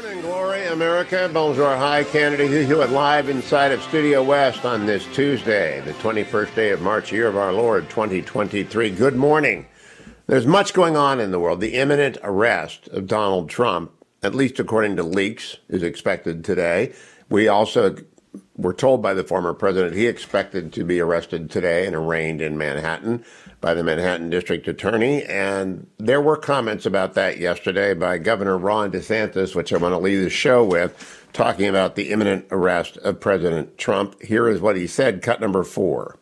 Morning, glory, America. Bonjour, hi, Canada. Hugh Hewitt live inside of Studio West on this Tuesday, the 21st day of March, year of our Lord, 2023. Good morning. There's much going on in the world. The imminent arrest of Donald Trump, at least according to leaks, is expected today. We also were told by the former president he expected to be arrested today and arraigned in Manhattan by the Manhattan District Attorney. And there were comments about that yesterday by Governor Ron DeSantis, which I want to leave the show with, talking about the imminent arrest of President Trump. Here is what he said, cut number 4.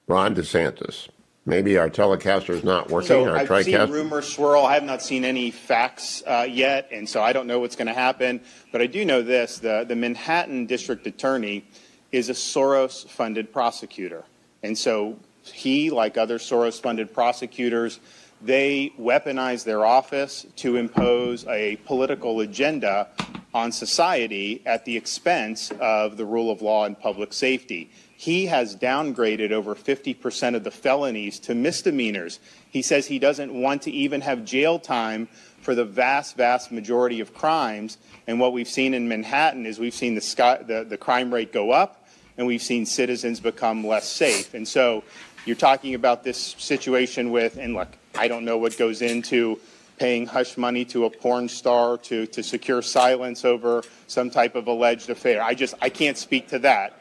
Ron DeSantis. Maybe our telecaster is not working. So I've seen rumors swirl. I have not seen any facts yet, and so I don't know what's going to happen. But I do know this. The Manhattan District Attorney is a Soros-funded prosecutor. And so he, like other Soros-funded prosecutors, they weaponize their office to impose a political agenda on society at the expense of the rule of law and public safety. He has downgraded over 50% of the felonies to misdemeanors. He says he doesn't want to even have jail time for the vast, vast majority of crimes. And what we've seen in Manhattan is we've seen the crime rate go up, and we've seen citizens become less safe. And so you're talking about this situation with, and look, I don't know what goes into paying hush money to a porn star to secure silence over some type of alleged affair. I can't speak to that.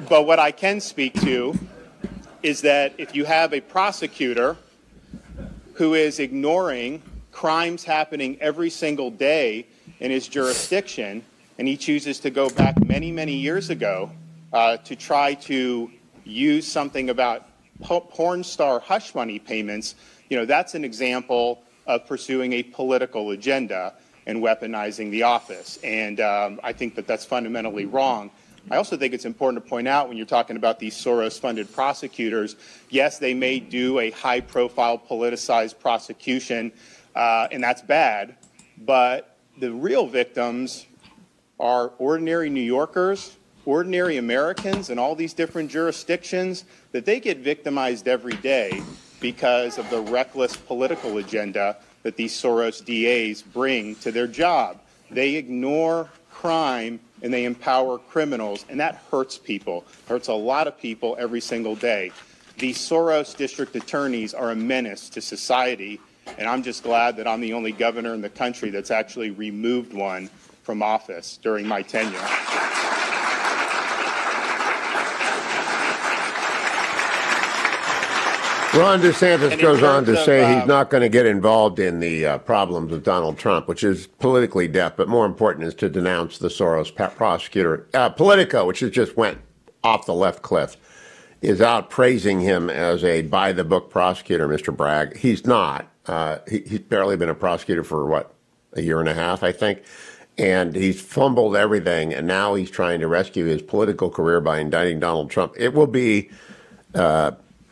But what I can speak to is that if you have a prosecutor who is ignoring crimes happening every single day in his jurisdiction, and he chooses to go back many, many years ago to try to use something about porn star hush money payments, that's an example of pursuing a political agenda and weaponizing the office. And I think that that's fundamentally wrong. I also think it's important to point out when you're talking about these Soros-funded prosecutors, yes, they may do a high-profile politicized prosecution, and that's bad, but the real victims are ordinary New Yorkers, ordinary Americans in all these different jurisdictions, that they get victimized every day because of the reckless political agenda that these Soros DAs bring to their job. They ignore crime and they empower criminals, and that hurts people, hurts a lot of people every single day. These Soros district attorneys are a menace to society, and I'm just glad that I'm the only governor in the country that's actually removed one from office during my tenure. Ron DeSantis goes on to say he's not going to get involved in the problems with Donald Trump, which is politically deaf, but more important is to denounce the Soros prosecutor. Politico, which has just went off the left cliff, is out praising him as a by-the-book prosecutor, Mr. Bragg. He's not. He's barely been a prosecutor for, a year and a half, I think. And he's fumbled everything, and now he's trying to rescue his political career by indicting Donald Trump. It will be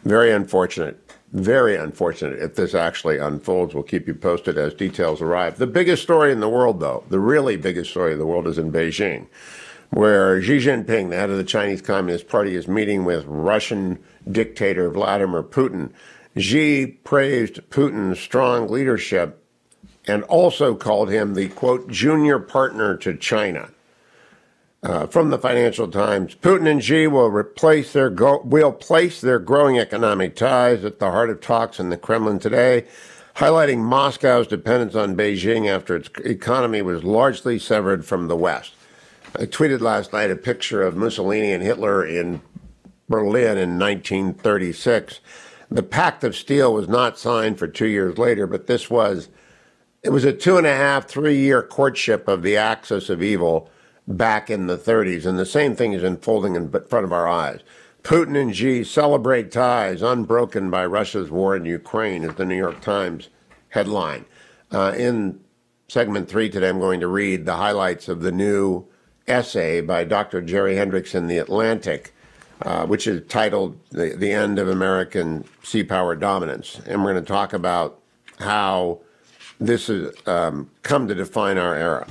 very unfortunate if this actually unfolds. We'll keep you posted as details arrive. The biggest story in the world, though, the really biggest story in the world is in Beijing, where Xi Jinping, the head of the Chinese Communist Party, is meeting with Russian dictator Vladimir Putin. Xi praised Putin's strong leadership and also called him the, quote, junior partner to China. From the Financial Times, Putin and Xi will place their growing economic ties at the heart of talks in the Kremlin today, highlighting Moscow's dependence on Beijing after its economy was largely severed from the West. I tweeted last night a picture of Mussolini and Hitler in Berlin in 1936. The Pact of Steel was not signed for 2 years later, but it was a 2.5, 3-year courtship of the axis of evil back in the 30s, and the same thing is unfolding in front of our eyes. Putin and Xi celebrate ties unbroken by Russia's war in Ukraine, is the New York Times headline. In segment 3 today, I'm going to read the highlights of the new essay by Dr. Jerry Hendrix in The Atlantic, which is titled The End of American Sea Power Dominance. And we're going to talk about how this has come to define our era.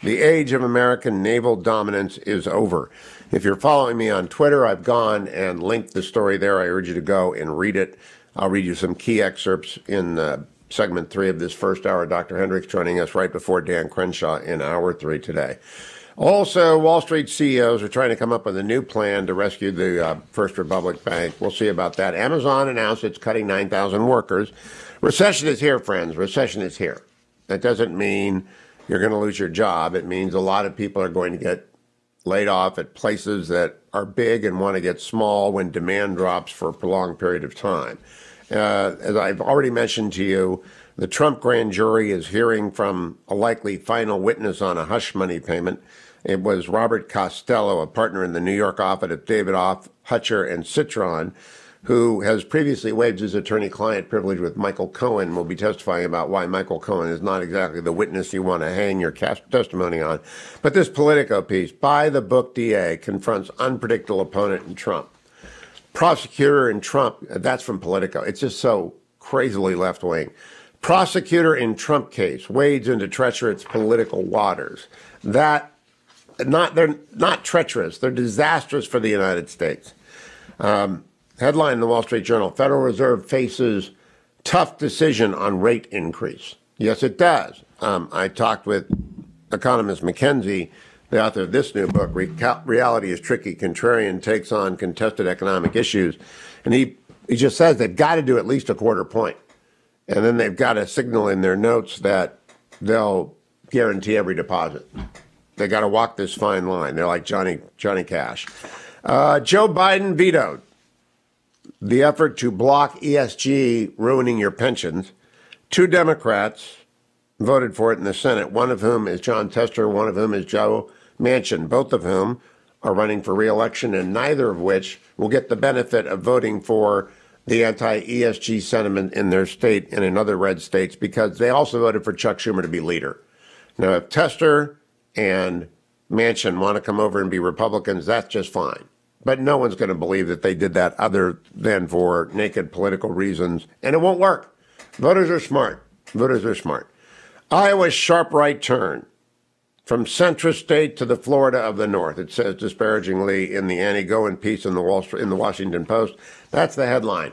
The age of American naval dominance is over. If you're following me on Twitter, I've gone and linked the story there. I urge you to go and read it. I'll read you some key excerpts in segment 3 of this first hour. Dr. Hendrix joining us right before Dan Crenshaw in hour 3 today. Also, Wall Street CEOs are trying to come up with a new plan to rescue the First Republic Bank. We'll see about that. Amazon announced it's cutting 9,000 workers. Recession is here, friends. Recession is here. That doesn't mean you're going to lose your job. It means a lot of people are going to get laid off at places that are big and want to get small when demand drops for a prolonged period of time. As I've already mentioned to you, the Trump grand jury is hearing from a likely final witness on a hush money payment. It was Robert Costello, a partner in the New York office of David Hutcher and Citron, who has previously waived his attorney-client privilege with Michael Cohen. Will be testifying about why Michael Cohen is not exactly the witness you want to hang your testimony on. But this Politico piece, by the book DA, confronts unpredictable opponent in Trump. Prosecutor in Trump, that's from Politico. It's just so crazily left-wing. Prosecutor in Trump case wades into treacherous political waters. They're not treacherous. They're disastrous for the United States. Headline in the Wall Street Journal, Federal Reserve faces tough decision on rate increase. Yes, it does. I talked with economist McKenzie, the author of this new book, Reality is Tricky, Contrarian Takes on Contested Economic Issues. And he just says they've got to do at least a quarter point. And then they've got to signal in their notes that they'll guarantee every deposit. They got to walk this fine line. They're like Johnny Cash. Joe Biden vetoed the effort to block ESG ruining your pensions. 2 Democrats voted for it in the Senate, one of whom is John Tester, one of whom is Joe Manchin, both of whom are running for re-election, and neither of which will get the benefit of voting for the anti-ESG sentiment in their state and in other red states because they also voted for Chuck Schumer to be leader. Now, if Tester and Manchin want to come over and be Republicans, that's just fine. But no one's going to believe that they did that other than for naked political reasons, and it won't work. Voters are smart. Voters are smart. Iowa's sharp right turn from centrist state to the Florida of the North. It says disparagingly in the anti-Goen piece in the Washington Post. That's the headline.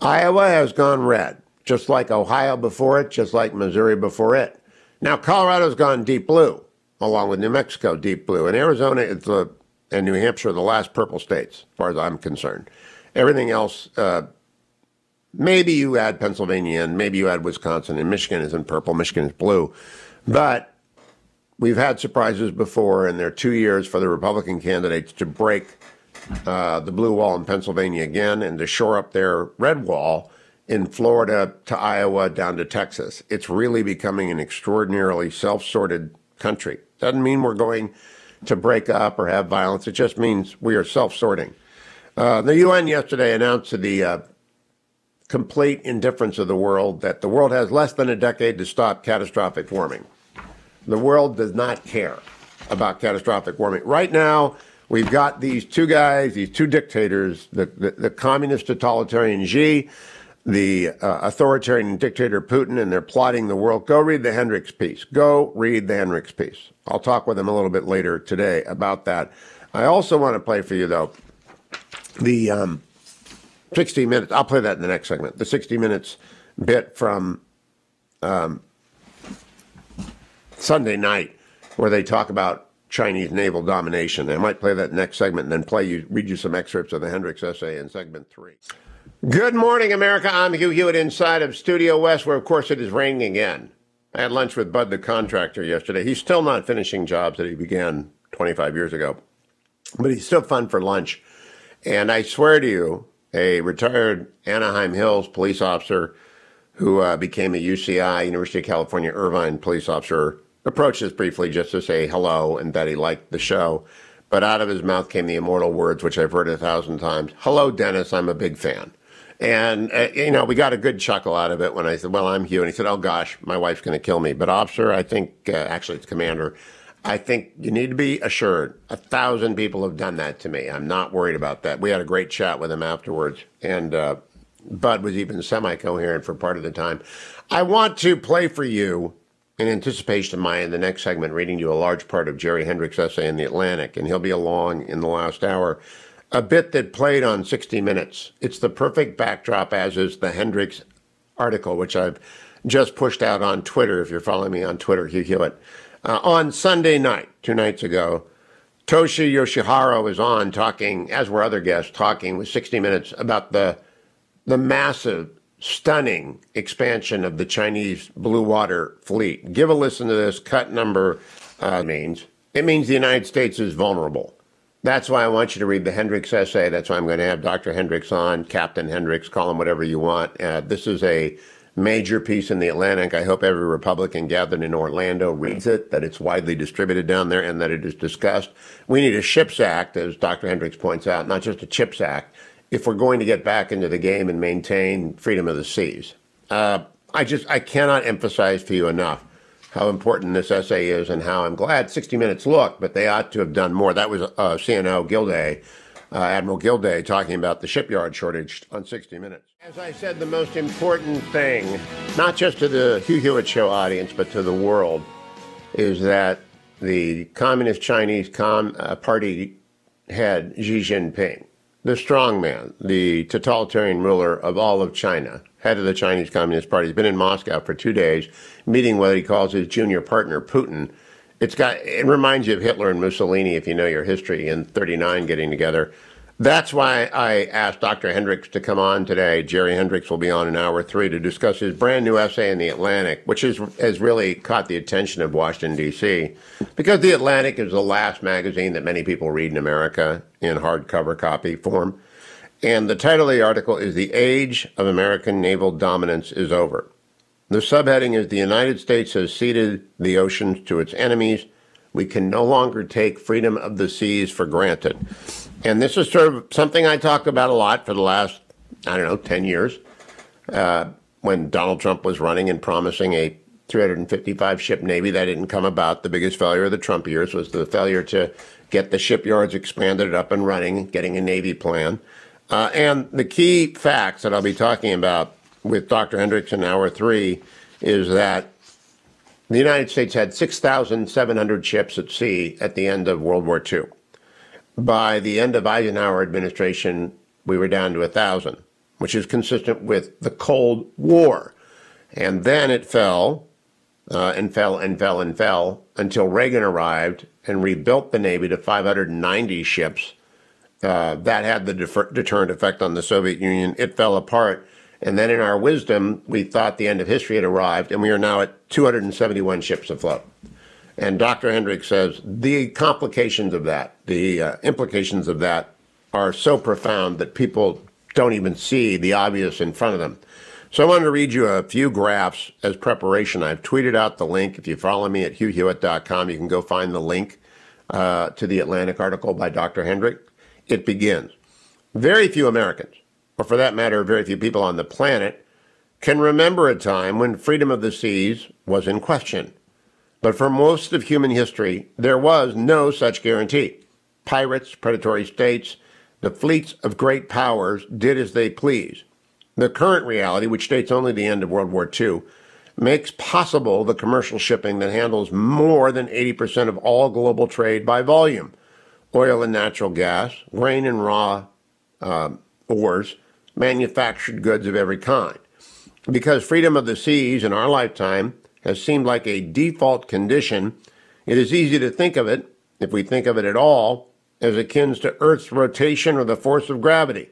Iowa has gone red, just like Ohio before it, just like Missouri before it. Now Colorado's gone deep blue, along with New Mexico deep blue, and Arizona and New Hampshire are the last purple states, as far as I'm concerned. Everything else, maybe you add Pennsylvania in, maybe you add Wisconsin, and Michigan isn't purple, Michigan is blue. But we've had surprises before, and there are 2 years for the Republican candidates to break the blue wall in Pennsylvania again and to shore up their red wall in Florida to Iowa down to Texas. It's really becoming an extraordinarily self-sorted country. Doesn't mean we're going to break up or have violence. It just means we are self-sorting. The UN yesterday announced to the complete indifference of the world that the world has less than a decade to stop catastrophic warming. The world does not care about catastrophic warming. Right now, we've got these 2 guys, these 2 dictators, the communist totalitarian Xi, the authoritarian dictator Putin, and they're plotting the world. Go read the Hendrix piece. Go read the Hendrix piece. I'll talk with him a little bit later today about that. I also want to play for you, though, the 60 Minutes. I'll play that in the next segment. The 60 Minutes bit from Sunday night where they talk about Chinese naval domination. I might play that next segment and then read you some excerpts of the Hendrix essay in segment 3. Good morning, America. I'm Hugh Hewitt inside of Studio West, where, of course, it is raining again. I had lunch with Bud the contractor yesterday. He's still not finishing jobs that he began 25 years ago, but he's still fun for lunch. And I swear to you, a retired Anaheim Hills police officer who became a UCI, University of California, Irvine police officer, approached us briefly just to say hello and that he liked the show. But out of his mouth came the immortal words, which I've heard 1,000 times. Hello, Dennis, I'm a big fan. And, we got a good chuckle out of it when I said, well, I'm Hugh. And he said, oh, gosh, my wife's going to kill me. But, officer, I think, actually, it's commander, I think you need to be assured 1,000 people have done that to me. I'm not worried about that. We had a great chat with him afterwards. And Bud was even semi-coherent for part of the time. I want to play for you, in anticipation of in the next segment, reading you a large part of Jerry Hendrix' essay in The Atlantic. And he'll be along in the last hour. A bit that played on 60 Minutes. It's the perfect backdrop, as is the Hendrix article, which I've just pushed out on Twitter, if you're following me on Twitter, Hugh Hewitt. On Sunday night, 2 nights ago, Toshi Yoshihara was on talking, as were other guests, talking with 60 Minutes about the massive, stunning expansion of the Chinese blue water fleet. Give a listen to this cut number means. It means the United States is vulnerable. That's why I want you to read the Hendrix essay. That's why I'm going to have Dr. Hendrix on, Captain Hendrix, call him whatever you want. This is a major piece in the Atlantic. I hope every Republican gathered in Orlando reads it, that it's widely distributed down there, and that it is discussed. We need a SHIPS Act, as Dr. Hendrix points out, not just a CHIPS Act, if we're going to get back into the game and maintain freedom of the seas. I cannot emphasize to you enough how important this essay is and how I'm glad 60 Minutes looked, but they ought to have done more. That was CNO Gilday, Admiral Gilday, talking about the shipyard shortage on 60 Minutes. As I said, the most important thing, not just to the Hugh Hewitt Show audience, but to the world, is that the Communist Chinese Party head, Xi Jinping, the strongman, the totalitarian ruler of all of China, head of the Chinese Communist Party, has been in Moscow for 2 days, meeting what he calls his junior partner, Putin. It reminds you of Hitler and Mussolini, if you know your history, in 1939 getting together. That's why I asked Dr. Hendrix to come on today. Jerry Hendrix will be on in hour 3 to discuss his brand new essay in The Atlantic, which has really caught the attention of Washington, D.C., because The Atlantic is the last magazine that many people read in America in hardcover copy form. And the title of the article is "The Age of American Naval Dominance is Over." The subheading is "The United States has ceded the oceans to its enemies. We can no longer take freedom of the seas for granted." And this is sort of something I talked about a lot for the last, 10 years, when Donald Trump was running and promising a 355-ship Navy. That didn't come about. The biggest failure of the Trump years was the failure to get the shipyards expanded up and running, getting a Navy plan. And the key facts that I'll be talking about with Dr. Hendrix in hour 3 is that the United States had 6,700 ships at sea at the end of World War II. By the end of Eisenhower administration, we were down to 1,000, which is consistent with the Cold War. And then it fell and fell and fell and fell until Reagan arrived and rebuilt the Navy to 590 ships. That had the deterrent effect on the Soviet Union. It fell apart. And then in our wisdom, we thought the end of history had arrived, and we are now at 271 ships afloat. And Dr. Hendrix says the complications of that, the implications of that are so profound that people don't even see the obvious in front of them. So I wanted to read you a few graphs as preparation. I've tweeted out the link. If you follow me at hughhewitt.com, you can go find the link to the Atlantic article by Dr. Hendrix. It begins. Very few Americans, or for that matter, very few people on the planet, can remember a time when freedom of the seas was in question. But for most of human history, there was no such guarantee. Pirates, predatory states, the fleets of great powers did as they pleased. The current reality, which dates only the end of World War II, makes possible the commercial shipping that handles more than 80% of all global trade by volume. Oil and natural gas, grain and raw ores, manufactured goods of every kind. Because freedom of the seas in our lifetime has seemed like a default condition, it is easy to think of it, if we think of it at all, as akin to Earth's rotation or the force of gravity.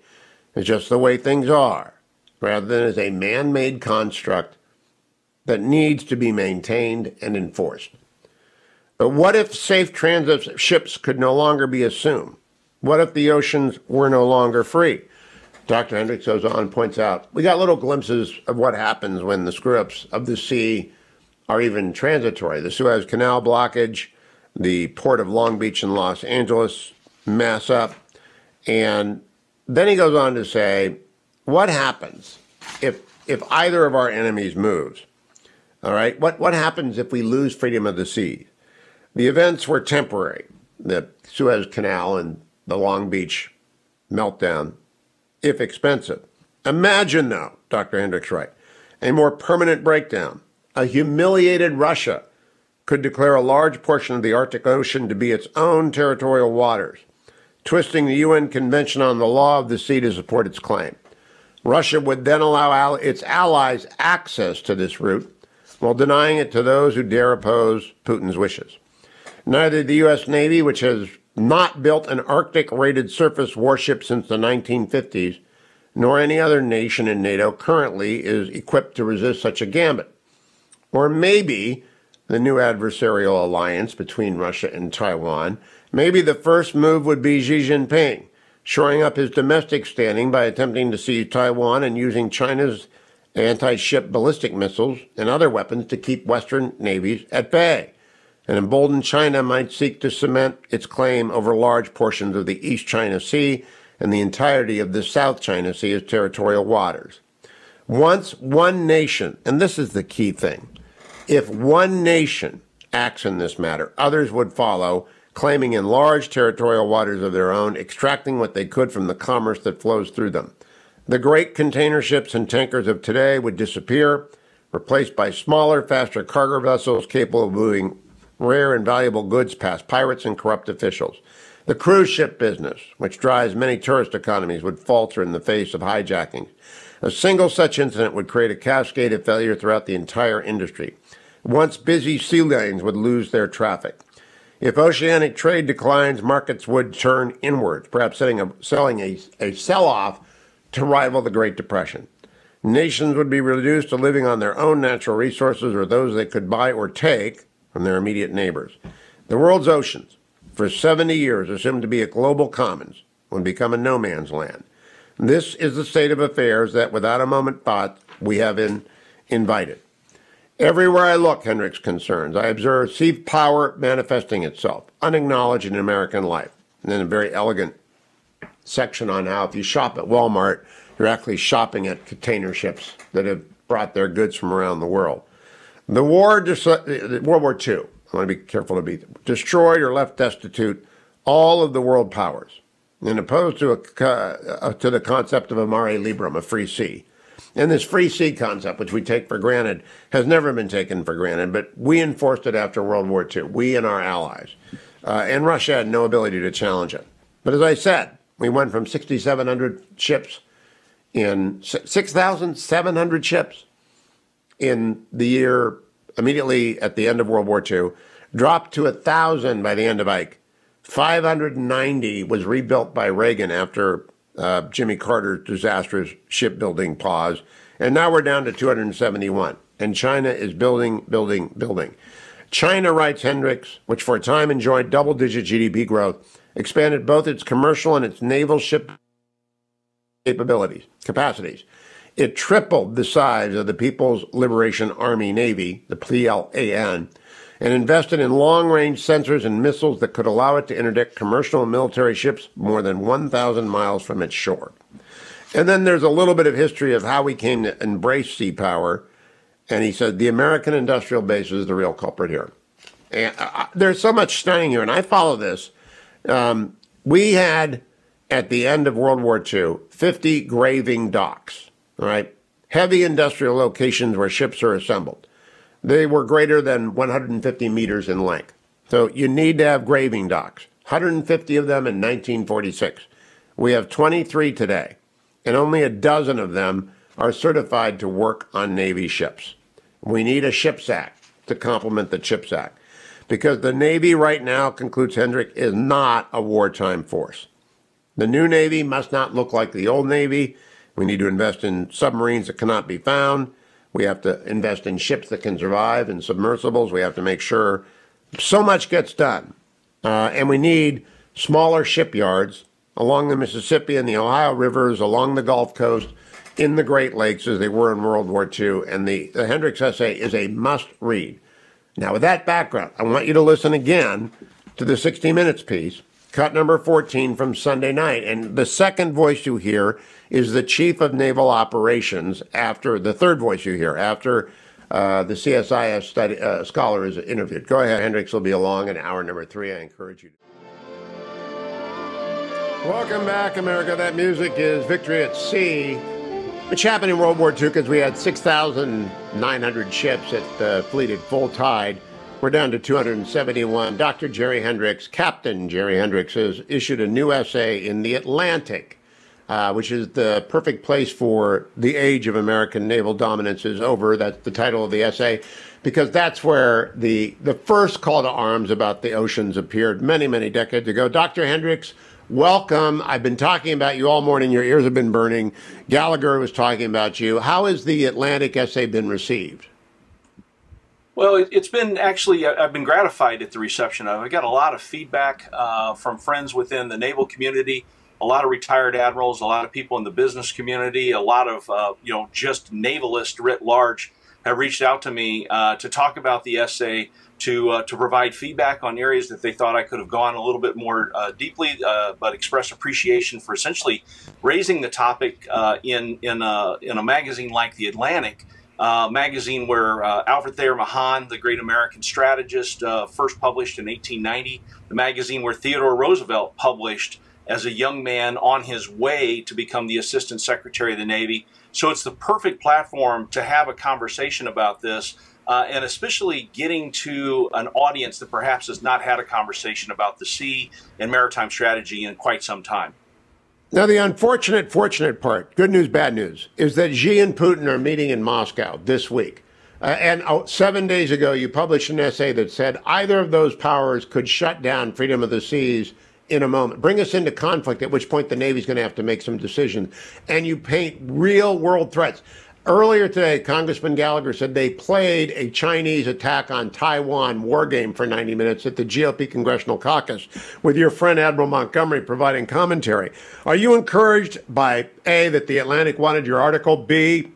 It's just the way things are, rather than as a man-made construct that needs to be maintained and enforced. But what if safe transit of ships could no longer be assumed? What if the oceans were no longer free? Dr. Hendrix goes on and points out, we got little glimpses of what happens when the screw-ups of the sea are even transitory. The Suez Canal blockage, the port of Long Beach and Los Angeles mess up. And then he goes on to say, what happens if either of our enemies moves? All right, what happens if we lose freedom of the sea? The events were temporary, the Suez Canal and the Long Beach meltdown, if expensive. Imagine, though, Dr. Hendrix writes, a more permanent breakdown. A humiliated Russia could declare a large portion of the Arctic Ocean to be its own territorial waters, twisting the UN Convention on the Law of the Sea to support its claim. Russia would then allow its allies access to this route while denying it to those who dare oppose Putin's wishes. Neither the U.S. Navy, which has not built an Arctic-rated surface warship since the 1950s, nor any other nation in NATO currently is equipped to resist such a gambit. Or maybe the new adversarial alliance between Russia and Taiwan, maybe the first move would be Xi Jinping, shoring up his domestic standing by attempting to seize Taiwan and using China's anti-ship ballistic missiles and other weapons to keep Western navies at bay. An emboldened China might seek to cement its claim over large portions of the East China Sea and the entirety of the South China Sea as territorial waters. Once one nation, and this is the key thing, if one nation acts in this matter, others would follow, claiming in large territorial waters of their own, extracting what they could from the commerce that flows through them. The great container ships and tankers of today would disappear, replaced by smaller, faster cargo vessels capable of moving rare and valuable goods past pirates and corrupt officials. The cruise ship business, which drives many tourist economies, would falter in the face of hijackings. A single such incident would create a cascade of failure throughout the entire industry. Once busy sea lanes would lose their traffic. If oceanic trade declines, markets would turn inwards, perhaps selling a sell-off to rival the Great Depression. Nations would be reduced to living on their own natural resources or those they could buy or take from their immediate neighbors. The world's oceans, for 70 years assumed to be a global commons, would become a no man's land. This is the state of affairs that, without a moment thought, we have invited. Everywhere I look, Hendrix concerns, I observe sea power manifesting itself, unacknowledged in American life. And then a very elegant section on how if you shop at Walmart, you're actually shopping at container ships that have brought their goods from around the world. The World War II, I want to be careful to be, destroyed or left destitute all of the world powers, and opposed to the concept of a mare liberum, a free sea. And this free sea concept, which we take for granted, has never been taken for granted, but we enforced it after World War II, we and our allies. And Russia had no ability to challenge it. But as I said, we went from 6,700 ships in 6,700 ships in the year immediately at the end of World War II, dropped to 1,000 by the end of Ike. 590 was rebuilt by Reagan after Jimmy Carter's disastrous shipbuilding pause, and now we're down to 271. And China is building. China, writes Hendrix, which for a time enjoyed double-digit GDP growth, expanded both its commercial and its naval ship capacities. It tripled the size of the People's Liberation Army Navy, the PLAN, and invested in long-range sensors and missiles that could allow it to interdict commercial and military ships more than 1,000 miles from its shore. And then there's a little bit of history of how we came to embrace sea power, and he said the American industrial base is the real culprit here. And there's so much stunning here, and I follow this. We had, at the end of World War II, 50 graving docks, all right? Heavy industrial locations where ships are assembled. They were greater than 150 meters in length. So you need to have graving docks. 150 of them in 1946. We have 23 today, and only a dozen of them are certified to work on Navy ships. We need a Ships Act to complement the CHIPS Act, because the Navy right now, concludes Hendrix, is not a wartime force. The new Navy must not look like the old Navy. We need to invest in submarines that cannot be found. We have to invest in ships that can survive and submersibles. We have to make sure so much gets done. And we need smaller shipyards along the Mississippi and the Ohio rivers, along the Gulf Coast, in the Great Lakes as they were in World War II. And the Hendrix essay is a must-read. Now, with that background, I want you to listen again to the 60 Minutes piece, cut number 14 from Sunday night. And the second voice you hear is the Chief of Naval Operations, after the third voice you hear, after the CSIS scholar is interviewed. Go ahead, Hendrix will be along in hour number 3. I encourage you to. Welcome back, America. That music is Victory at Sea, which happened in World War II because we had 6,900 ships at fleet at full tide. We're down to 271. Dr. Jerry Hendrix, Captain Jerry Hendrix, has issued a new essay in The Atlantic which is the perfect place for the age of American naval dominance is over. That's the title of the essay, because that's where the first call to arms about the oceans appeared many, many decades ago. Dr. Hendrix, welcome. I've been talking about you all morning. Your ears have been burning. Gallagher was talking about you. How has the Atlantic essay been received? Well, it's been actually, I've been gratified at the reception of it. I got a lot of feedback from friends within the naval community, a lot of retired admirals, a lot of people in the business community, a lot of, just navalists writ large have reached out to me to talk about the essay, to provide feedback on areas that they thought I could have gone a little bit more deeply, but express appreciation for essentially raising the topic in a magazine like The Atlantic. Magazine where Alfred Thayer Mahan, the great American strategist, first published in 1890, the magazine where Theodore Roosevelt published as a young man on his way to become the Assistant Secretary of the Navy. So it's the perfect platform to have a conversation about this, and especially getting to an audience that perhaps has not had a conversation about the sea and maritime strategy in quite some time. Now, the fortunate part, good news, bad news, is that Xi and Putin are meeting in Moscow this week. And 7 days ago, you published an essay that said either of those powers could shut down freedom of the seas in a moment, bring us into conflict, at which point the Navy's going to have to make some decisions. And you paint real world threats. Earlier today, Congressman Gallagher said they played a Chinese attack on Taiwan war game for 90 minutes at the GOP Congressional Caucus, with your friend Admiral Montgomery providing commentary. Are you encouraged by, A, that The Atlantic wanted your article, B,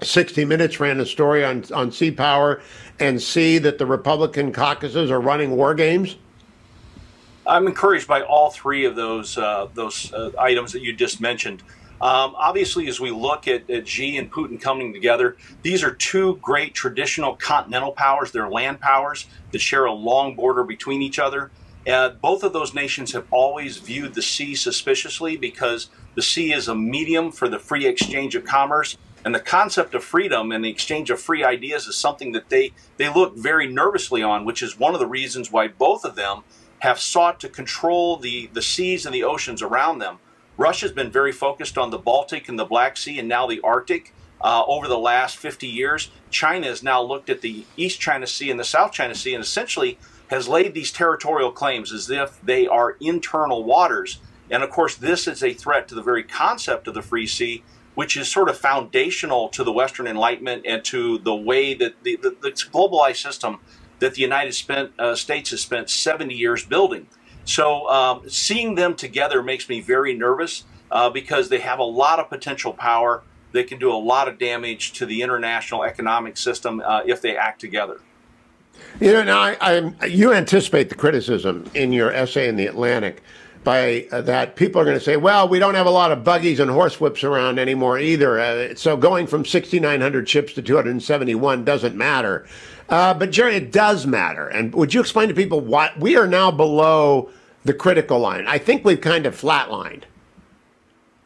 60 Minutes ran a story on sea power, and C, that the Republican caucuses are running war games? I'm encouraged by all three of those items that you just mentioned. Obviously, as we look at Xi and Putin coming together, these are two great traditional continental powers. They're land powers that share a long border between each other. Both of those nations have always viewed the sea suspiciously because the sea is a medium for the free exchange of commerce. And the concept of freedom and the exchange of free ideas is something that they look very nervously on, which is one of the reasons why both of them have sought to control the seas and the oceans around them. Russia's been very focused on the Baltic and the Black Sea and now the Arctic over the last 50 years. China has now looked at the East China Sea and the South China Sea and essentially has laid these territorial claims as if they are internal waters. And of course, this is a threat to the very concept of the free sea, which is sort of foundational to the Western Enlightenment and to the way that the globalized system that the United States has spent 70 years building. So seeing them together makes me very nervous because they have a lot of potential power. They can do a lot of damage to the international economic system if they act together. You know, now you anticipate the criticism in your essay in The Atlantic by that people are going to say, well, we don't have a lot of buggies and horsewhips around anymore either. So going from 6,900 ships to 271 doesn't matter. But Jerry, it does matter. And would you explain to people why we are now below the critical line? I think we've kind of flatlined.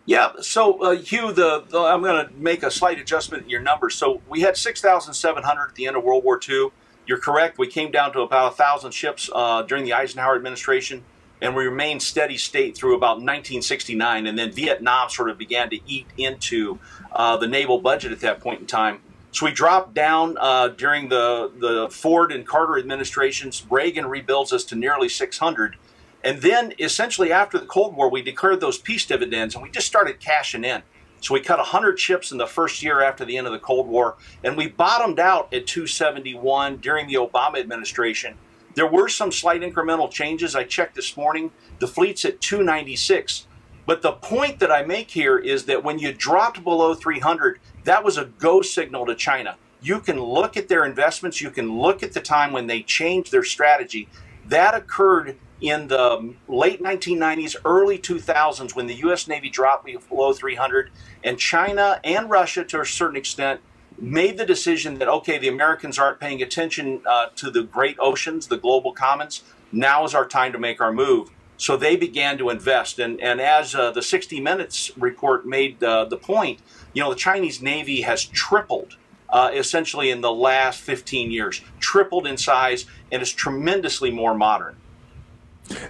Yeah. So Hugh, I'm going to make a slight adjustment in your numbers. So we had 6,700 at the end of World War II. You're correct. We came down to about 1,000 ships during the Eisenhower administration, and we remained steady state through about 1969. And then Vietnam sort of began to eat into the naval budget at that point in time. So we dropped down during the Ford and Carter administrations. Reagan rebuilds us to nearly 600. And then essentially after the Cold War, we declared those peace dividends and we just started cashing in. So we cut 100 ships in the first year after the end of the Cold War. And we bottomed out at 271 during the Obama administration. There were some slight incremental changes. I checked this morning. The fleet's at 296. But the point that I make here is that when you dropped below 300, that was a go signal to China. You can look at their investments. You can look at the time when they changed their strategy. That occurred in the late 1990s, early 2000s, when the U.S. Navy dropped below 300. And China and Russia, to a certain extent, made the decision that, okay, the Americans aren't paying attention to the great oceans, the global commons. Now is our time to make our move. So they began to invest. And as the 60 Minutes report made the point, you know, the Chinese Navy has tripled essentially in the last 15 years, tripled in size, and is tremendously more modern.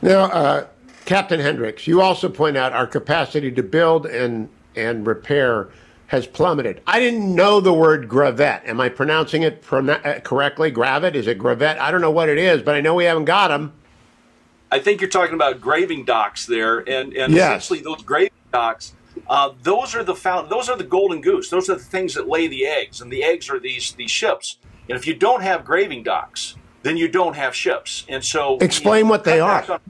Now, Captain Hendrix, you also point out our capacity to build and repair has plummeted. I didn't know the word gravette. Am I pronouncing it correctly? Gravette? Is it gravette? I don't know what it is, but I know we haven't got them. I think you're talking about graving docks there, and yes. Essentially those graving docks, those are the golden goose. Those are the things that lay the eggs, and the eggs are these ships. And if you don't have graving docks, then you don't have ships. And so explain what they are.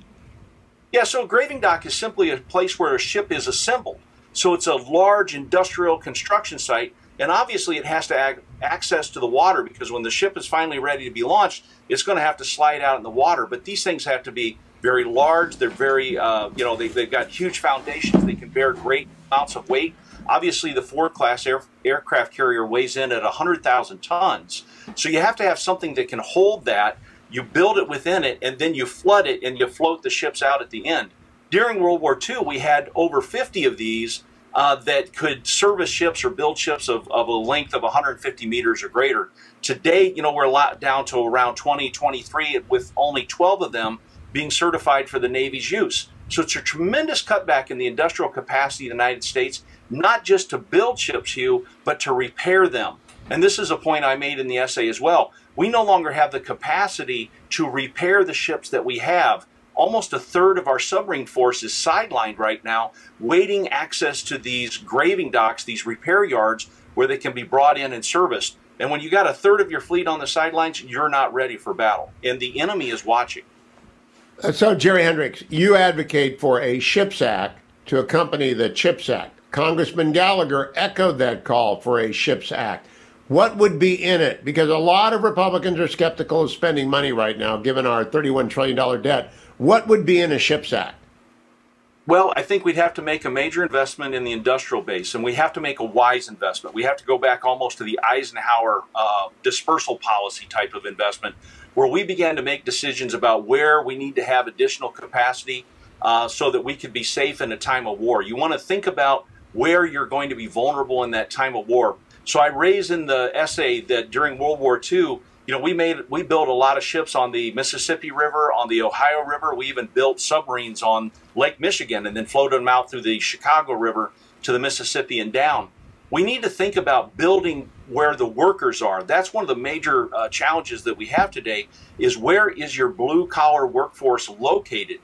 Yeah, so a graving dock is simply a place where a ship is assembled. So it's a large industrial construction site, and obviously it has to have access to the water, because when the ship is finally ready to be launched, it's going to have to slide out in the water. But these things have to be very large. They're very, they've got huge foundations. They can bear great amounts of weight. Obviously, the Ford-class aircraft carrier weighs in at 100,000 tons. So you have to have something that can hold that. You build it within it, and then you flood it, and you float the ships out at the end. During World War II, we had over 50 of these that could service ships or build ships of a length of 150 meters or greater. Today, we're down to around 20, 23, with only 12 of them being certified for the Navy's use. So it's a tremendous cutback in the industrial capacity of the United States, not just to build ships, Hugh, but to repair them. And this is a point I made in the essay as well. We no longer have the capacity to repair the ships that we have. Almost a third of our submarine force is sidelined right now, waiting access to these graving docks, these repair yards, where they can be brought in and serviced. And when you got a third of your fleet on the sidelines, you're not ready for battle. And the enemy is watching. So, Jerry Hendrix, you advocate for a SHIPS Act to accompany the CHIPS Act. Congressman Gallagher echoed that call for a SHIPS Act. What would be in it? Because a lot of Republicans are skeptical of spending money right now, given our $31 trillion debt. What would be in a SHIPS Act? Well, I think we'd have to make a major investment in the industrial base, and we have to make a wise investment. We have to go back almost to the Eisenhower dispersal policy type of investment, where we began to make decisions about where we need to have additional capacity so that we could be safe in a time of war. You want to think about where you're going to be vulnerable in that time of war. So I raise in the essay that during World War II, we built a lot of ships on the Mississippi River, on the Ohio River. We even built submarines on Lake Michigan and then floated them out through the Chicago River to the Mississippi and down. We need to think about building where the workers are. That's one of the major challenges that we have today, is where is your blue-collar workforce located?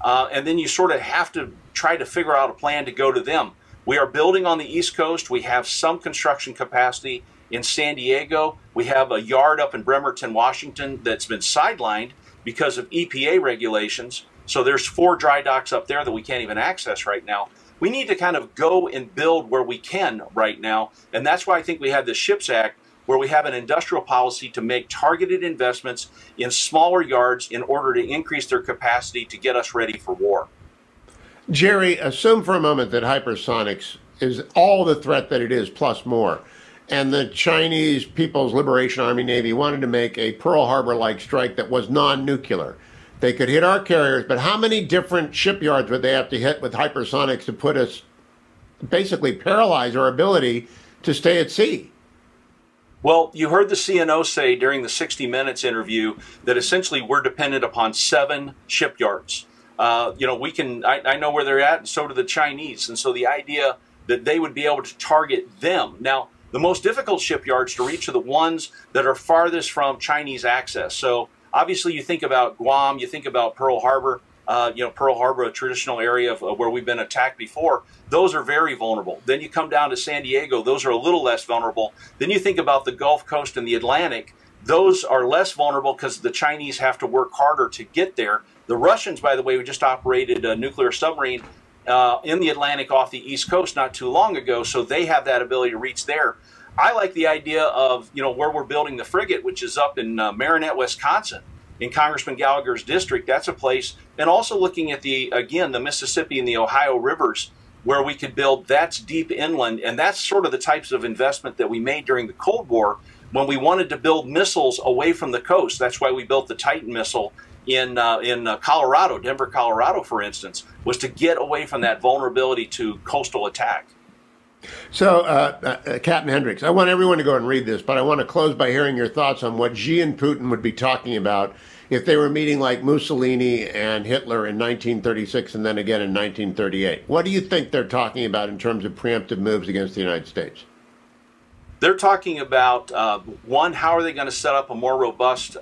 And then you sort of have to try to figure out a plan to go to them. We are building on the East Coast. We have some construction capacity in San Diego. We have a yard up in Bremerton, Washington that's been sidelined because of EPA regulations. So there's 4 dry docks up there that we can't even access right now. We need to kind of go and build where we can right now. And that's why I think we have the SHIPS Act, where we have an industrial policy to make targeted investments in smaller yards in order to increase their capacity to get us ready for war. Jerry, assume for a moment that hypersonics is all the threat that it is, plus more. And the Chinese People's Liberation Army Navy wanted to make a Pearl Harbor-like strike that was non-nuclear. They could hit our carriers, but how many different shipyards would they have to hit with hypersonics to put us, basically paralyze our ability to stay at sea? Well, you heard the CNO say during the 60 Minutes interview that essentially we're dependent upon 7 shipyards. I know where they're at, and so do the Chinese. And so the idea that they would be able to target them. Now, the most difficult shipyards to reach are the ones that are farthest from Chinese access. So obviously you think about Guam, you think about Pearl Harbor, Pearl Harbor, a traditional area of where we've been attacked before. Those are very vulnerable. Then you come down to San Diego, those are a little less vulnerable. Then you think about the Gulf Coast and the Atlantic. Those are less vulnerable because the Chinese have to work harder to get there. The Russians, by the way, we just operated a nuclear submarine in the Atlantic off the East Coast not too long ago, so they have that ability to reach there. I like the idea of, where we're building the frigate, which is up in Marinette, Wisconsin, in Congressman Gallagher's district. That's a place. And also looking at the Mississippi and the Ohio rivers, where we could build. That's deep inland, and that's sort of the types of investment that we made during the Cold War when we wanted to build missiles away from the coast. That's why we built the Titan missile in Colorado, Denver, Colorado, for instance, was to get away from that vulnerability to coastal attack. So, Captain Hendrix, I want everyone to go and read this, but I want to close by hearing your thoughts on what Xi and Putin would be talking about if they were meeting like Mussolini and Hitler in 1936 and then again in 1938. What do you think they're talking about in terms of preemptive moves against the United States? They're talking about, one, how are they going to set up a more robust,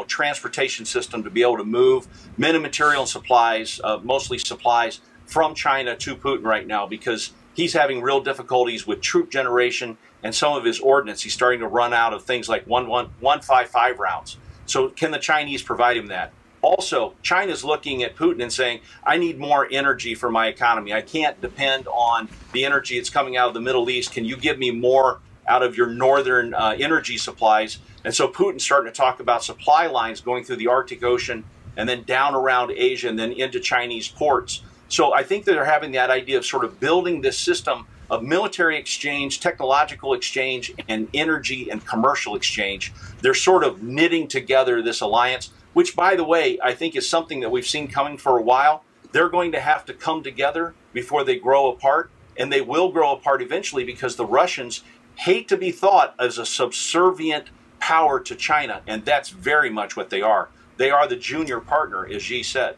transportation system to be able to move men and material and supplies, mostly supplies, from China to Putin right now, because he's having real difficulties with troop generation and some of his ordnance. He's starting to run out of things like 155 rounds. So can the Chinese provide him that? Also, China's looking at Putin and saying, I need more energy for my economy. I can't depend on the energy that's coming out of the Middle East. Can you give me more out of your northern energy supplies? And so Putin's starting to talk about supply lines going through the Arctic Ocean and then down around Asia and then into Chinese ports. So I think that they're having that idea of sort of building this system of military exchange, technological exchange, and energy and commercial exchange. They're sort of knitting together this alliance, which, by the way, I think is something that we've seen coming for a while. They're going to have to come together before they grow apart, and they will grow apart eventually because the Russians hate to be thought as a subservient power to China, and that's very much what they are. They are the junior partner, as Xi said.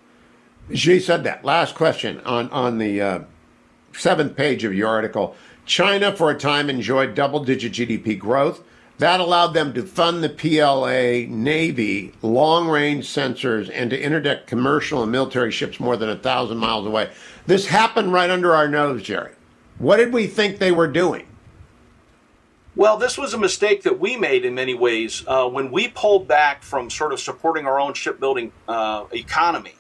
Xi said that. Last question on the 7th page of your article. China, for a time, enjoyed double-digit GDP growth. That allowed them to fund the PLA Navy, long-range sensors, and to interdict commercial and military ships more than 1,000 miles away. This happened right under our nose, Jerry. What did we think they were doing? Well, this was a mistake that we made in many ways when we pulled back from sort of supporting our own shipbuilding economy.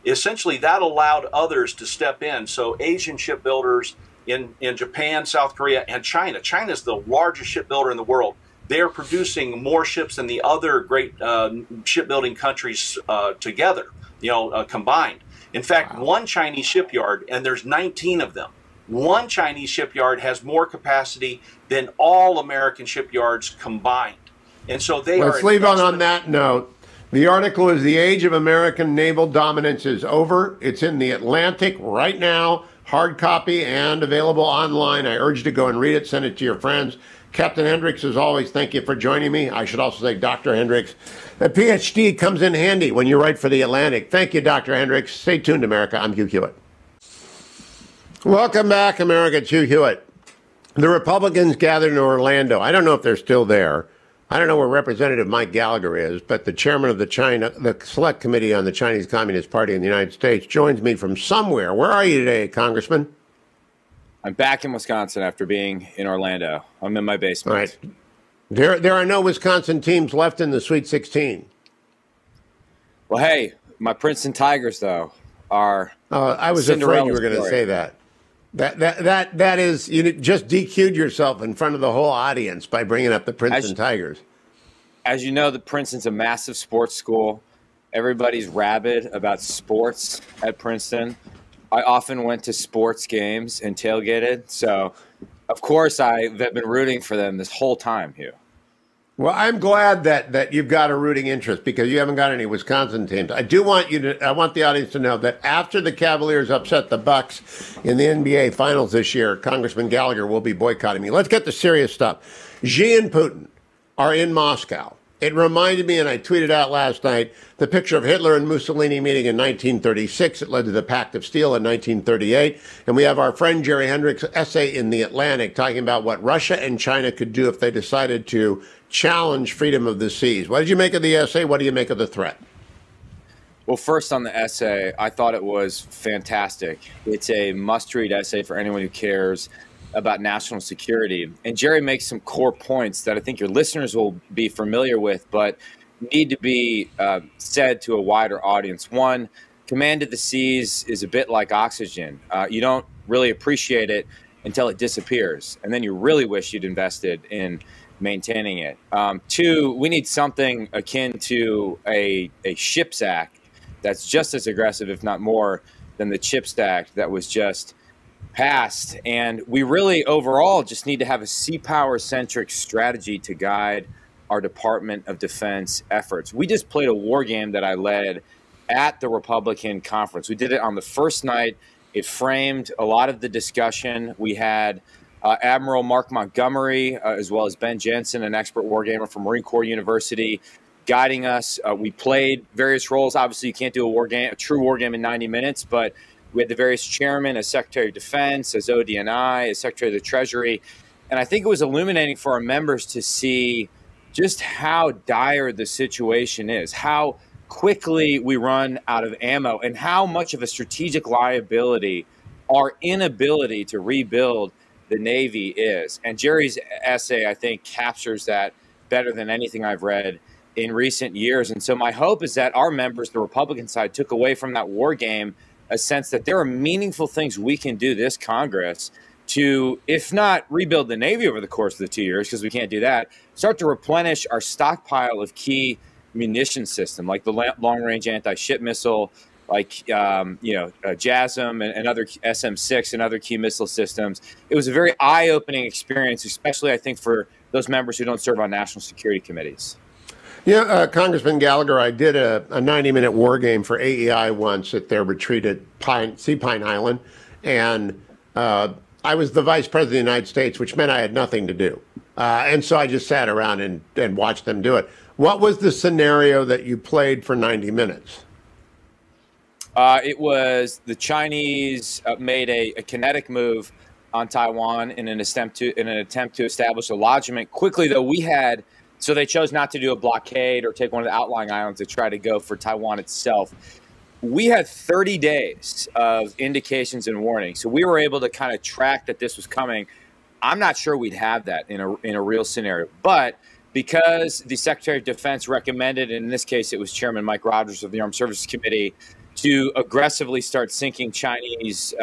Essentially, that allowed others to step in. So Asian shipbuilders in Japan, South Korea, and China. China is the largest shipbuilder in the world. They are producing more ships than the other great shipbuilding countries together, combined. In fact, one Chinese shipyard, and there's 19 of them, one Chinese shipyard has more capacity than all American shipyards combined. And so they Let's leave on that note. The article is "The Age of American Naval Dominance is Over." It's in the Atlantic right now, hard copy and available online. I urge you to go and read it, send it to your friends. Captain Hendrix, as always, thank you for joining me. I should also say Dr. Hendrix. A PhD comes in handy when you write for the Atlantic. Thank you, Dr. Hendrix. Stay tuned, America. I'm Hugh Hewitt. Welcome back, America. It's Hugh Hewitt. The Republicans gathered in Orlando. I don't know if they're still there. I don't know where Representative Mike Gallagher is, but the chairman of the Select Committee on the Chinese Communist Party in the United States joins me from somewhere. Where are you today, Congressman? I'm back in Wisconsin after being in Orlando. I'm in my basement. All right. There are no Wisconsin teams left in the Sweet 16. Well, hey, my Princeton Tigers, though, are I was afraid you were going to say that. That is, you just DQ'd yourself in front of the whole audience by bringing up the Princeton Tigers. As you know, the Princeton's a massive sports school. Everybody's rabid about sports at Princeton. I often went to sports games and tailgated. So, of course, I've been rooting for them this whole time, Hugh. Well, I'm glad that you've got a rooting interest because you haven't got any Wisconsin teams. I want the audience to know that after the Cavaliers upset the Bucks in the NBA Finals this year, Congressman Gallagher will be boycotting me. Let's get to serious stuff. Xi and Putin are in Moscow. It reminded me, and I tweeted out last night, the picture of Hitler and Mussolini meeting in 1936. It led to the Pact of Steel in 1938. And we have our friend Jerry Hendrix' essay in The Atlantic talking about what Russia and China could do if they decided to challenge freedom of the seas. What did you make of the essay? What do you make of the threat? Well, first on the essay, I thought it was fantastic. It's a must-read essay for anyone who cares about national security. And Jerry makes some core points that I think your listeners will be familiar with, but need to be said to a wider audience. One, command of the seas is a bit like oxygen. You don't really appreciate it until it disappears, and then you really wish you'd invested in maintaining it. Two, we need something akin to a CHIPS Act that's just as aggressive, if not more, than the CHIPS Act that was just passed. And we really overall just need to have a sea power centric strategy to guide our Department of Defense efforts. We just played a war game that I led at the Republican conference. We did it on the first night. It framed a lot of the discussion. We had Admiral Mark Montgomery, as well as Ben Jensen, an expert wargamer from Marine Corps University, guiding us. We played various roles. Obviously, you can't do a true war game in 90 minutes, but we had the various chairmen as Secretary of Defense, as ODNI, as Secretary of the Treasury. And I think it was illuminating for our members to see just how dire the situation is, how quickly we run out of ammo, and how much of a strategic liability our inability to rebuild the Navy is. And Jerry's essay, I think, captures that better than anything I've read in recent years. And so my hope is that our members, the Republican side, took away from that war game a sense that there are meaningful things we can do this Congress to, if not rebuild the Navy over the course of the 2 years, because we can't do that, start to replenish our stockpile of key munition system, like the long-range anti-ship missile, like JASM and other SM-6 and other key missile systems. It was a very eye-opening experience, especially, I think, for those members who don't serve on national security committees. Yeah, Congressman Gallagher, I did a 90-minute war game for AEI once at their retreat at Sea Pine Island, and I was the Vice President of the United States, which meant I had nothing to do. And so I just sat around and watched them do it. What was the scenario that you played for 90 minutes? It was the Chinese made a kinetic move on Taiwan in an attempt to establish a lodgment. Quickly, though, so they chose not to do a blockade or take one of the outlying islands to try to go for Taiwan itself. We had 30 days of indications and warnings, so we were able to kind of track that this was coming. I'm not sure we'd have that in a real scenario, but because the Secretary of Defense recommended, and in this case, it was Chairman Mike Rogers of the Armed Services Committee, to aggressively start sinking Chinese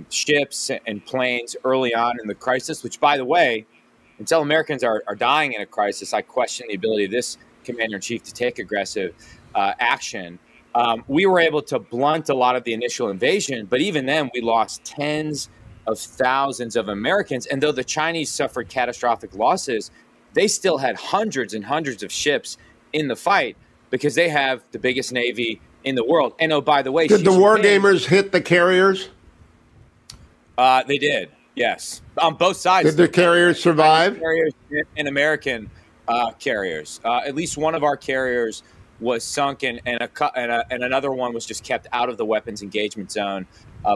ships and planes early on in the crisis, which, by the way, until Americans are dying in a crisis, I question the ability of this commander-in-chief to take aggressive action. We were able to blunt a lot of the initial invasion, but even then, we lost tens of thousands of Americans. And though the Chinese suffered catastrophic losses, they still had hundreds and hundreds of ships in the fight because they have the biggest Navy in the world. And oh, by the way, did the war gamers hit the carriers? They did, yes, on both sides. Did the carriers survive? Carriers and American carriers. At least one of our carriers was sunk, and another one was just kept out of the weapons engagement zone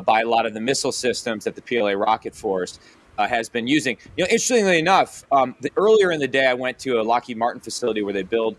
by a lot of the missile systems that the PLA rocket force has been using. Interestingly enough, earlier in the day, I went to a Lockheed Martin facility where they build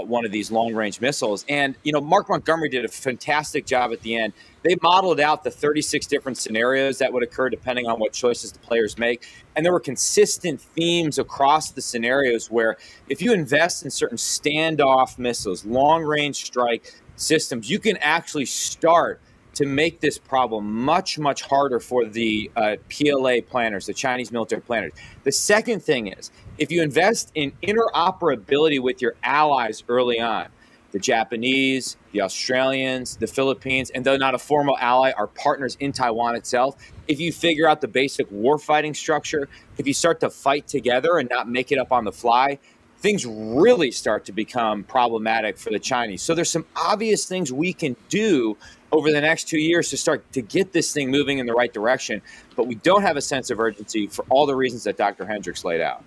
one of these long-range missiles. And, Mark Montgomery did a fantastic job at the end. They modeled out the 36 different scenarios that would occur depending on what choices the players make. And there were consistent themes across the scenarios where if you invest in certain standoff missiles, long-range strike systems, you can actually start to make this problem much, much harder for the PLA planners, the Chinese military planners. The second thing is, if you invest in interoperability with your allies early on, the Japanese, the Australians, the Philippines, and though not a formal ally, are partners in Taiwan itself, if you figure out the basic warfighting structure, if you start to fight together and not make it up on the fly, things really start to become problematic for the Chinese. So there's some obvious things we can do over the next 2 years to start to get this thing moving in the right direction. But we don't have a sense of urgency for all the reasons that Dr. Hendrix laid out.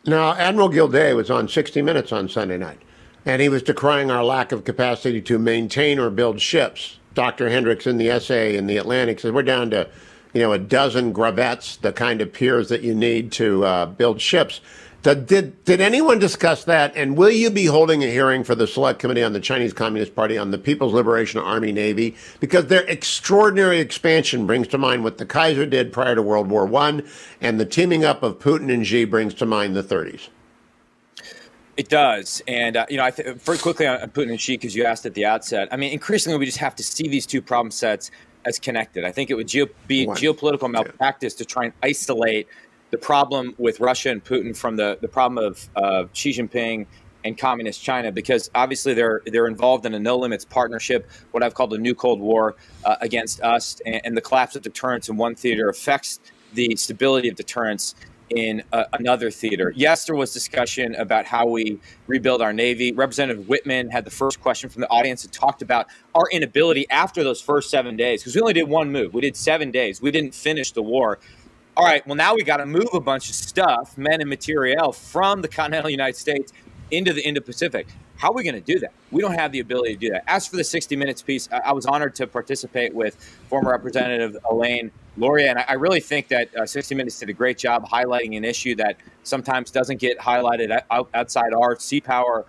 Now, Admiral Gilday was on 60 Minutes on Sunday night, and he was decrying our lack of capacity to maintain or build ships. Dr. Hendrix in the essay in The Atlantic said we're down to, a dozen gravettes, the kind of piers that you need to build ships. Did anyone discuss that? And will you be holding a hearing for the Select Committee on the Chinese Communist Party on the People's Liberation Army Navy? Because their extraordinary expansion brings to mind what the Kaiser did prior to World War I, and the teaming up of Putin and Xi brings to mind the 30s. It does. And, very quickly on Putin and Xi, because you asked at the outset, increasingly we just have to see these two problem sets as connected. I think it would be geopolitical malpractice to try and isolate the problem with Russia and Putin from the problem of Xi Jinping and communist China, because obviously they're involved in a no-limits partnership, what I've called a new Cold War against us, and the collapse of deterrence in one theater affects the stability of deterrence in another theater. Yes, there was discussion about how we rebuild our Navy. Representative Whitman had the first question from the audience and talked about our inability after those first 7 days, because we only did one move. We did 7 days. We didn't finish the war. all right, well, now we got to move a bunch of stuff, men and materiel, from the continental United States into the Indo-Pacific. How are we going to do that? We don't have the ability to do that. As for the 60 Minutes piece, I was honored to participate with former Representative Elaine Laurier, and I really think that 60 Minutes did a great job highlighting an issue that sometimes doesn't get highlighted outside our sea power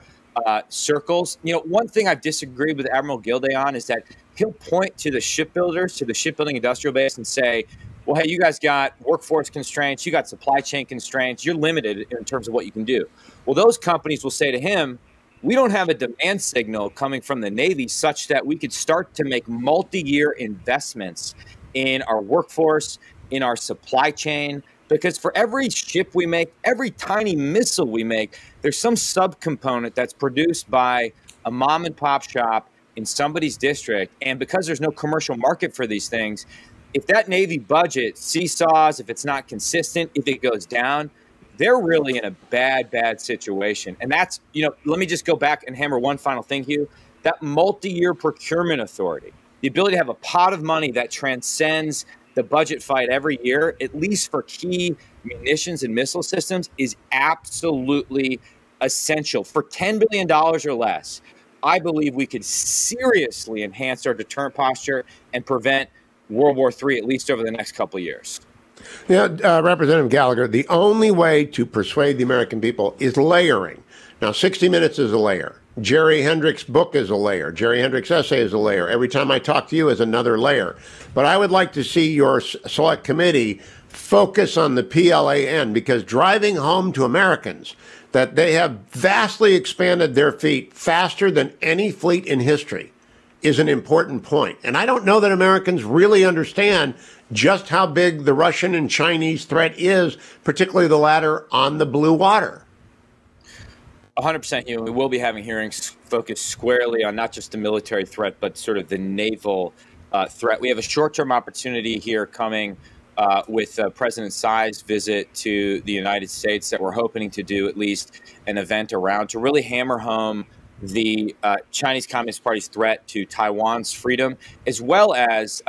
circles. You know, one thing I've disagreed with Admiral Gilday on is that he'll point to the shipbuilders, to the shipbuilding industrial base, and say, well, hey, you guys got workforce constraints, you got supply chain constraints, you're limited in terms of what you can do. Well, those companies will say to him, we don't have a demand signal coming from the Navy such that we could start to make multi-year investments in our workforce, in our supply chain, because for every ship we make, every tiny missile we make, there's some subcomponent that's produced by a mom and pop shop in somebody's district. And because there's no commercial market for these things, if that Navy budget seesaws, if it's not consistent, if it goes down, they're really in a bad situation. And that's, you know, let me just go back and hammer one final thing, Hugh. That multi-year procurement authority, the ability to have a pot of money that transcends the budget fight every year, at least for key munitions and missile systems, is absolutely essential. For $10 billion or less, I believe we could seriously enhance our deterrent posture and prevent World War III, at least over the next couple of years. Yeah, Representative Gallagher, the only way to persuade the American people is layering. Now, 60 Minutes is a layer. Jerry Hendrix' book is a layer. Jerry Hendrix' essay is a layer. Every time I talk to you is another layer. But I would like to see your select committee focus on the PLAN, because driving home to Americans that they have vastly expanded their fleet faster than any fleet in history is an important point. And I don't know that Americans really understand just how big the Russian and Chinese threat is, particularly the latter on the blue water. 100%, Hugh. We will be having hearings focused squarely on not just the military threat, but sort of the naval threat. We have a short-term opportunity here coming with President Xi's visit to the United States that we're hoping to do at least an event around to really hammer home the Chinese Communist Party's threat to Taiwan's freedom, as well as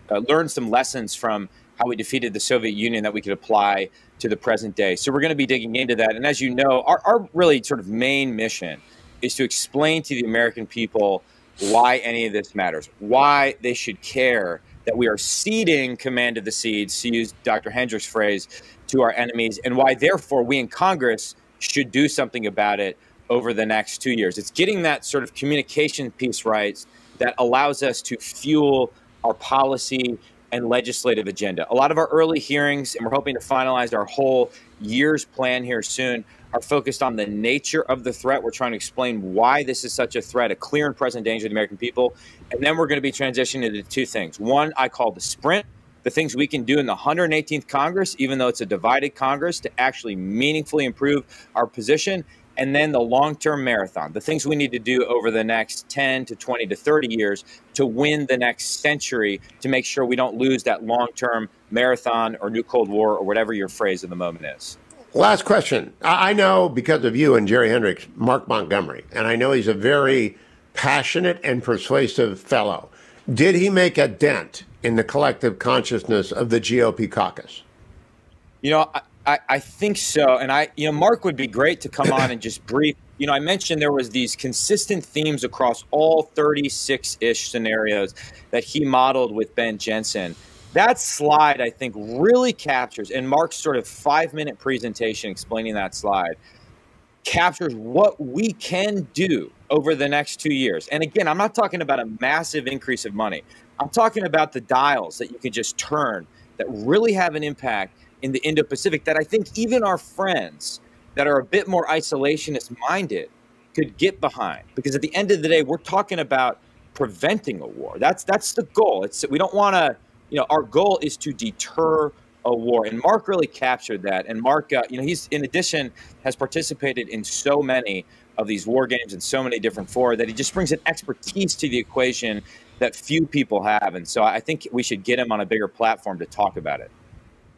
learn some lessons from how we defeated the Soviet Union that we could apply to the present day. So we're going to be digging into that. And as you know, our really sort of main mission is to explain to the American people why any of this matters, why they should care that we are ceding command of the seas, to use Dr. Hendrix' phrase, to our enemies, and why, therefore, we in Congress should do something about it over the next 2 years. It's getting that sort of communication piece right that allows us to fuel our policy and legislative agenda. A lot of our early hearings, and we're hoping to finalize our whole year's plan here soon, are focused on the nature of the threat. We're trying to explain why this is such a threat, a clear and present danger to the American people. And then we're going to be transitioning into two things. One, I call the sprint, the things we can do in the 118th Congress, even though it's a divided Congress, to actually meaningfully improve our position. And then the long-term marathon, the things we need to do over the next 10 to 20 to 30 years to win the next century, to make sure we don't lose that long-term marathon or new Cold War or whatever your phrase of the moment is. Last question. I know, because of you and Jerry Hendrix, Mark Montgomery, and I know he's a very passionate and persuasive fellow. Did he make a dent in the collective consciousness of the GOP caucus? You know, I think so. And Mark would be great to come on and just brief. You know, I mentioned there was these consistent themes across all 36-ish scenarios that he modeled with Ben Jensen. That slide, I think, really captures, and Mark's sort of 5-minute presentation explaining that slide, captures what we can do over the next 2 years. And again, I'm not talking about a massive increase of money. I'm talking about the dials that you can just turn that really have an impact in the Indo-Pacific that I think even our friends that are a bit more isolationist minded could get behind. Because at the end of the day, we're talking about preventing a war. That's the goal. We don't want to, our goal is to deter a war. And Mark really captured that. And Mark, he's, in addition, has participated in so many of these war games and so many different fora that he just brings an expertise to the equation that few people have. And so I think we should get him on a bigger platform to talk about it.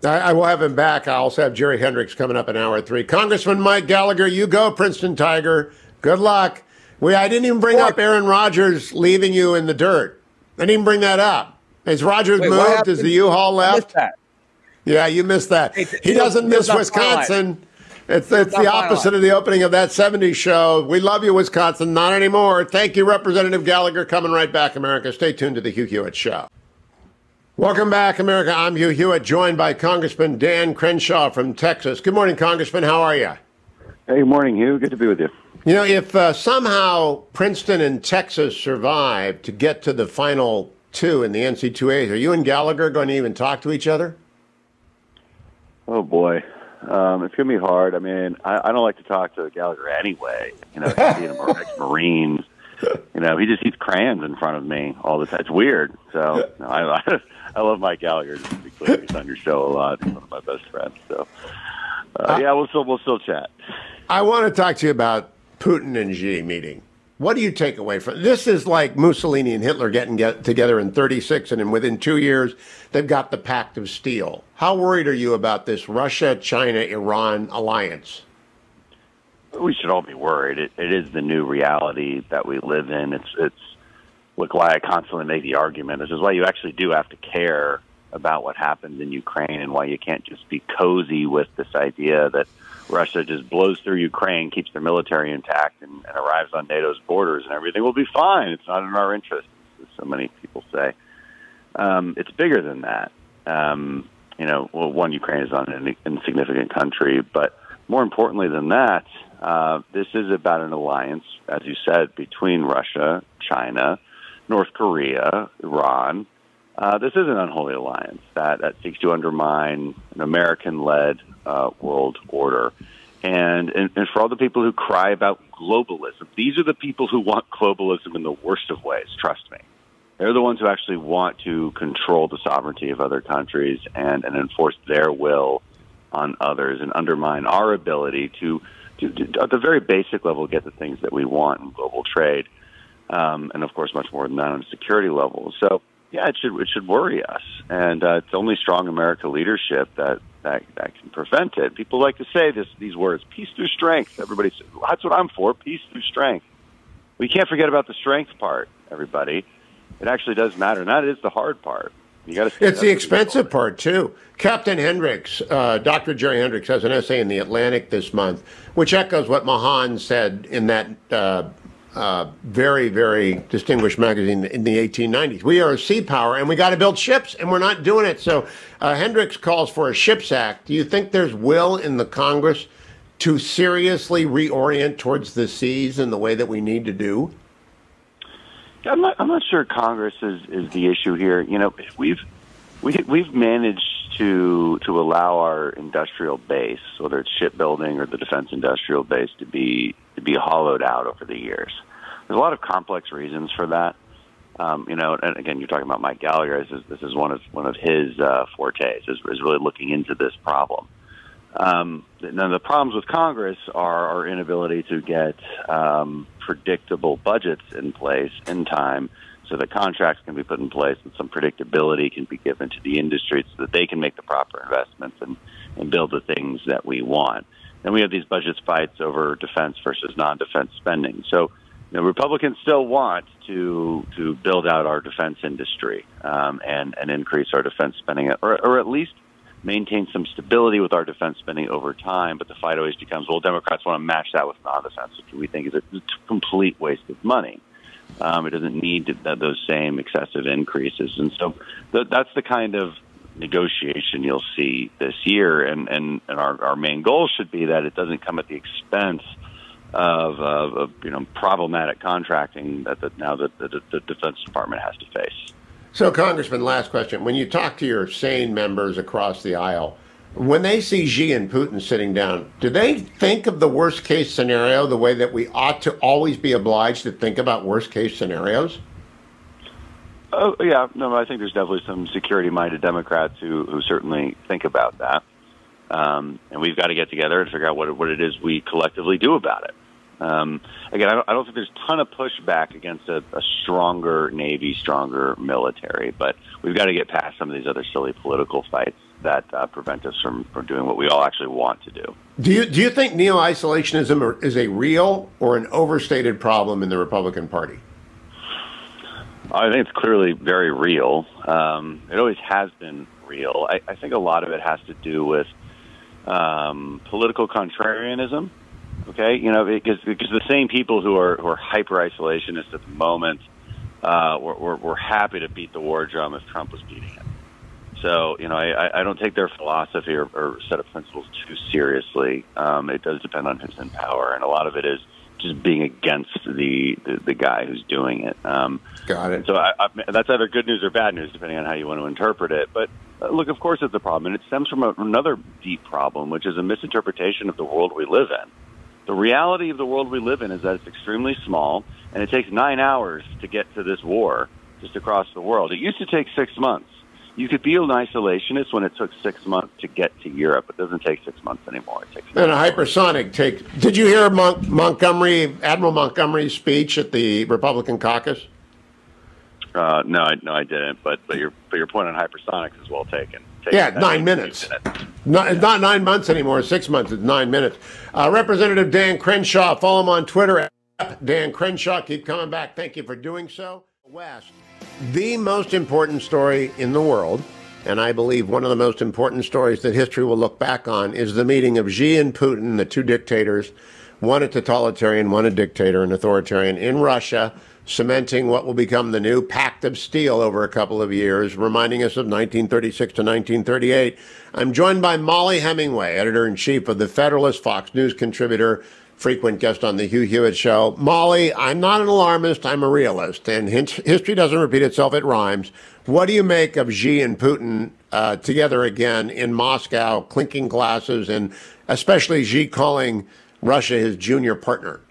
I will have him back. I also have Jerry Hendrix coming up in hour 3. Congressman Mike Gallagher, you go, Princeton Tiger. Good luck. I didn't even bring up Aaron Rodgers leaving you in the dirt. I didn't even bring that up. Has Rodgers moved? Has the U-Haul left? Yeah, you missed that. He doesn't miss Wisconsin. It's the opposite of the opening of that 70s show. We love you, Wisconsin. Not anymore. Thank you, Representative Gallagher. Coming right back, America. Stay tuned to the Hugh Hewitt Show. Welcome back, America. I'm Hugh Hewitt, joined by Congressman Dan Crenshaw from Texas. Good morning, Congressman. How are you? Hey, good morning, Hugh. Good to be with you. You know, if somehow Princeton and Texas survive to get to the final two in the NC2As, are you and Gallagher going to even talk to each other? Oh, boy. It's going to be hard. I mean, I don't like to talk to Gallagher anyway. You know, he's an ex-Marines. You know, he just eats crayons in front of me all the time. It's weird. So I love Mike Gallagher. Just to be clear, he's on your show a lot. He's one of my best friends. So, yeah, we'll still chat. I want to talk to you about Putin and Xi meeting. What do you take away from this? Is like Mussolini and Hitler getting together in 1936, and within 2 years, they've got the Pact of Steel. How worried are you about this Russia-China-Iran alliance? We should all be worried. It is the new reality that we live in. It's look why I constantly make the argument. This is why you actually do have to care about what happens in Ukraine, and why you can't just be cozy with this idea that Russia just blows through Ukraine, keeps their military intact, and arrives on NATO's borders, and everything will be fine. It's not in our interest, as so many people say. It's bigger than that. You know, well, one, Ukraine is not an insignificant country, but more importantly than that, this is about an alliance, as you said, between Russia, China, North Korea, Iran. This is an unholy alliance that seeks to undermine an American-led world order. And for all the people who cry about globalism, these are the people who want globalism in the worst of ways, trust me. They're the ones who actually want to control the sovereignty of other countries and enforce their will on others and undermine our ability to at the very basic level, get the things that we want in global trade. And, of course, much more than that on a security level. So, yeah, it should worry us. And it's only strong American leadership that can prevent it. People like to say these words, peace through strength. Everybody says, well, that's what I'm for, peace through strength. We can't forget about the strength part, everybody. It actually does matter, and that is the hard part. You got to. It's the expensive part, too. Captain Hendrix, Dr. Jerry Hendrix, has an essay in The Atlantic this month, which echoes what Mahan said in that very, very distinguished magazine in the 1890s. We are a sea power, and we got to build ships, and we're not doing it. So Hendrix calls for a ships act. Do you think there's will in the Congress to seriously reorient towards the seas in the way that we need to do? I'm not sure Congress is the issue here. You know, we've managed to allow our industrial base, whether it's shipbuilding or the defense industrial base, to be hollowed out over the years. There's a lot of complex reasons for that. You know, and again, you're talking about Mike Gallagher. This is one of his fortes is really looking into this problem. Now, the problems with Congress are our inability to get predictable budgets in place in time so that contracts can be put in place and some predictability can be given to the industry so that they can make the proper investments and build the things that we want. And we have these budget fights over defense versus non-defense spending. So, you know, Republicans still want to build out our defense industry and increase our defense spending, or at least maintain some stability with our defense spending over time. But the fight always becomes, well, Democrats want to match that with non-defense, which we think is a complete waste of money. It doesn't need those same excessive increases. And so that's the kind of negotiation you'll see this year. And our main goal should be that it doesn't come at the expense of problematic contracting that the Defense Department has to face. So, Congressman, last question. When you talk to your sane members across the aisle, when they see Xi and Putin sitting down, do they think of the worst-case scenario the way that we ought to always be obliged to think about worst-case scenarios? Oh, yeah. No, I think there's definitely some security-minded Democrats who certainly think about that. And we've got to get together and figure out what it is we collectively do about it. Again, I don't think there's a ton of pushback against a stronger Navy, stronger military, but we've got to get past some of these other silly political fights that prevent us from doing what we all actually want to do. Do you think neo-isolationism is a real or an overstated problem in the Republican Party? I think it's clearly very real. It always has been real. I think a lot of it has to do with political contrarianism. Okay, because the same people who are hyper isolationist at the moment were happy to beat the war drum if Trump was beating it. So, I don't take their philosophy or set of principles too seriously. It does depend on who's in power, and a lot of it is just being against the guy who's doing it. Got it. So that's either good news or bad news, depending on how you want to interpret it. But look, of course, it's a problem, and it stems from another deep problem, which is a misinterpretation of the world we live in. The reality of the world we live in is that it's extremely small, and it takes 9 hours to get to this war just across the world. It used to take 6 months. You could be an isolationist when it took 6 months to get to Europe. It doesn't take 6 months anymore. It takes and a hypersonic takes. Did you hear Admiral Montgomery's speech at the Republican caucus? No, I didn't. But your point on hypersonics is well taken. Yeah, 9 minutes. It's not 9 months anymore. 6 months. It's 9 minutes. Representative Dan Crenshaw. Follow him on Twitter. Dan Crenshaw. Keep coming back. Thank you for doing so. West. The most important story in the world, and I believe one of the most important stories that history will look back on, is the meeting of Xi and Putin, the two dictators, one a totalitarian, one a dictator, an authoritarian, in Russia, cementing what will become the new Pact of Steel over a couple of years, reminding us of 1936 to 1938. I'm joined by Mollie Hemingway, editor-in-chief of The Federalist, Fox News contributor, frequent guest on the Hugh Hewitt Show. Mollie, I'm not an alarmist, I'm a realist, and history doesn't repeat itself, it rhymes. What do you make of Xi and Putin together again in Moscow, clinking glasses, and especially Xi calling Russia his junior partner?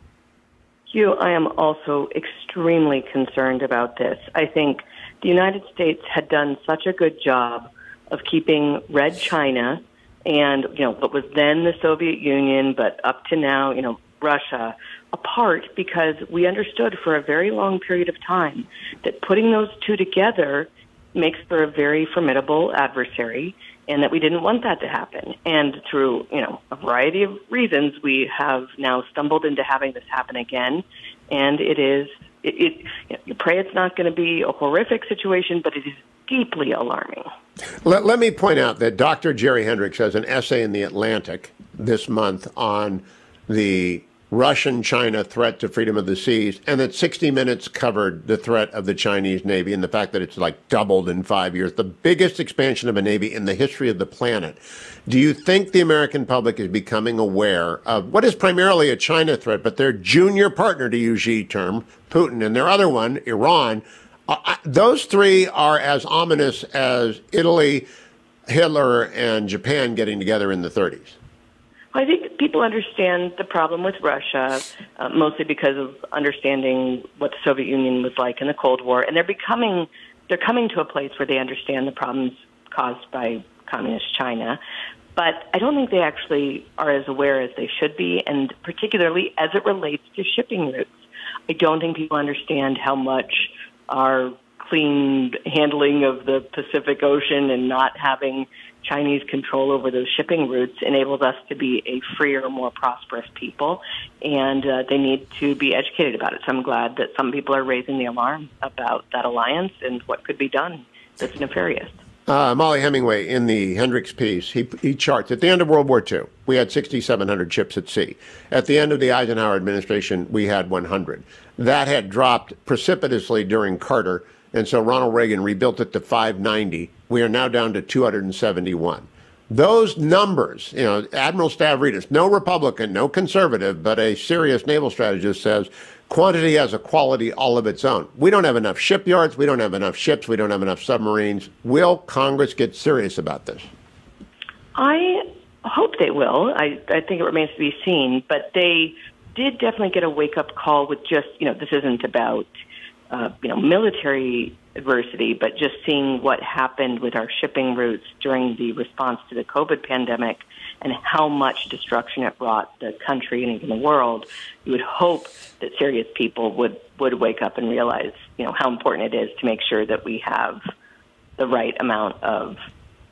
Hugh, I am also extremely concerned about this. I think the United States had done such a good job of keeping Red China and, what was then the Soviet Union, but up to now, Russia, apart, because we understood for a very long period of time that putting those two together makes for a very formidable adversary, and that we didn't want that to happen. And through, a variety of reasons, we have now stumbled into having this happen again. And you pray it's not going to be a horrific situation, but it is deeply alarming. Let me point out that Dr. Jerry Hendrix has an essay in The Atlantic this month on the Russian-China threat to freedom of the seas, and that 60 Minutes covered the threat of the Chinese Navy and the fact that it's doubled in 5 years, the biggest expansion of a Navy in the history of the planet. Do you think the American public is becoming aware of what is primarily a China threat, but their junior partner, to use Xi term, Putin, and their other one, Iran? Those three are as ominous as Italy, Hitler, and Japan getting together in the 30s. I think people understand the problem with Russia, mostly because of understanding what the Soviet Union was like in the Cold War, and they're coming to a place where they understand the problems caused by communist China. But I don't think they actually are as aware as they should be, and particularly as it relates to shipping routes. I don't think people understand how much our clean handling of the Pacific Ocean and not having Chinese control over those shipping routes enables us to be a freer, more prosperous people, and they need to be educated about it. So I'm glad that some people are raising the alarm about that alliance and what could be done that's nefarious. Mollie Hemingway, in the Hendrix piece, he charts, at the end of World War II, we had 6,700 ships at sea. At the end of the Eisenhower administration, we had 100. That had dropped precipitously during Carter, and so Ronald Reagan rebuilt it to 590. We are now down to 271. Those numbers, Admiral Stavridis, no Republican, no conservative, but a serious naval strategist, says quantity has a quality all of its own. We don't have enough shipyards. We don't have enough ships. We don't have enough submarines. Will Congress get serious about this? I hope they will. I think it remains to be seen. But they did definitely get a wake-up call with just, this isn't about, military adversity, but just seeing what happened with our shipping routes during the response to the COVID pandemic and how much destruction it brought the country and even the world. You would hope that serious people would wake up and realize, how important it is to make sure that we have the right amount of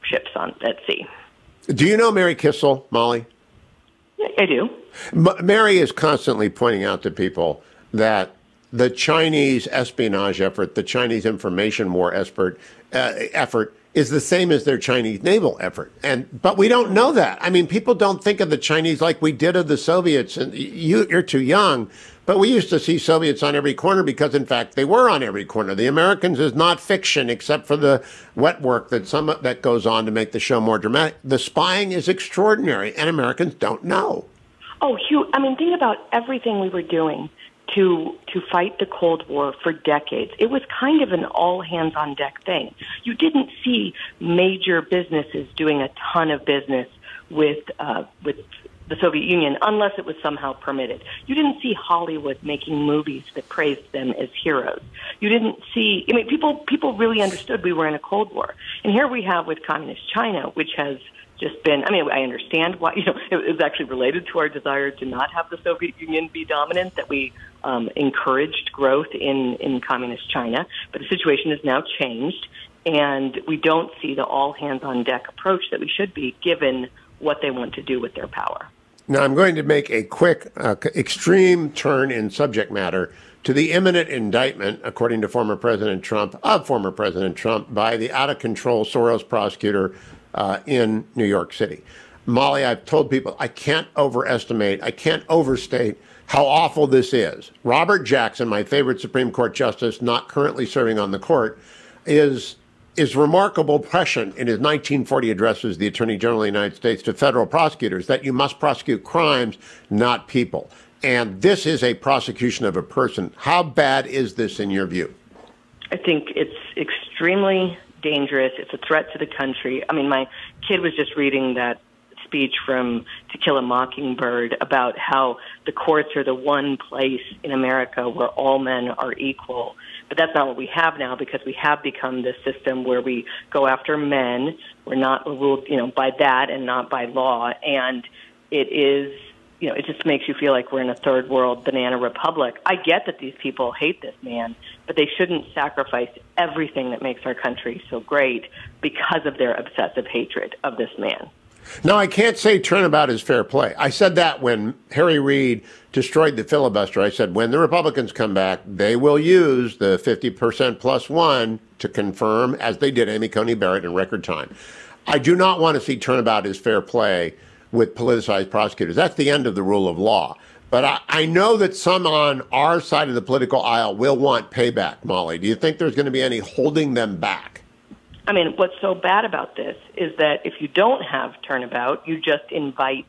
ships at sea. Do you know Mary Kissel, Mollie? I do. Mary is constantly pointing out to people that the Chinese espionage effort, the Chinese information war effort is the same as their Chinese naval effort. But we don't know that. I mean, people don't think of the Chinese like we did of the Soviets. And you're too young, but we used to see Soviets on every corner because, in fact, they were on every corner. The Americans is not fiction, except for the wet work that goes on to make the show more dramatic. The spying is extraordinary, and Americans don't know. Oh, Hugh, I mean, think about everything we were doing to fight the Cold War for decades. It was kind of an all-hands-on-deck thing. You didn't see major businesses doing a ton of business with the Soviet Union unless it was somehow permitted. You didn't see Hollywood making movies that praised them as heroes. You didn't see, I mean, people really understood we were in a Cold War. And here we have with Communist China, which has just been, I mean, I understand why, it was actually related to our desire to not have the Soviet Union be dominant, that we encouraged growth in Communist China. But the situation has now changed, and we don't see the all-hands-on-deck approach that we should be, given what they want to do with their power. Now, I'm going to make a quick, extreme turn in subject matter to the imminent indictment, according to former President Trump, by the out-of-control Soros prosecutor in New York City. Mollie, I've told people I can't overstate how awful this is. Robert Jackson, my favorite Supreme Court justice, not currently serving on the court, is remarkable prescient in his 1940 addresses, the Attorney General of the United States, to federal prosecutors, that you must prosecute crimes, not people. And this is a prosecution of a person. How bad is this in your view? I think it's extremely dangerous. It's a threat to the country. I mean, my kid was just reading that speech from To Kill a Mockingbird about how the courts are the one place in America where all men are equal. But that's not what we have now, because we have become this system where we go after men. We're not ruled, by that and not by law. And it is, it just makes you feel like we're in a third world banana republic. I get that these people hate this man, but they shouldn't sacrifice everything that makes our country so great because of their obsessive hatred of this man. Now, I can't say turnabout is fair play. I said that when Harry Reid destroyed the filibuster. I said when the Republicans come back, they will use the 50% plus one to confirm, as they did Amy Coney Barrett in record time. I do not want to see turnabout as fair play with politicized prosecutors. That's the end of the rule of law. But I know that some on our side of the political aisle will want payback, Mollie. Do you think there's going to be any holding them back? I mean, what's so bad about this is that if you don't have turnabout, you just invite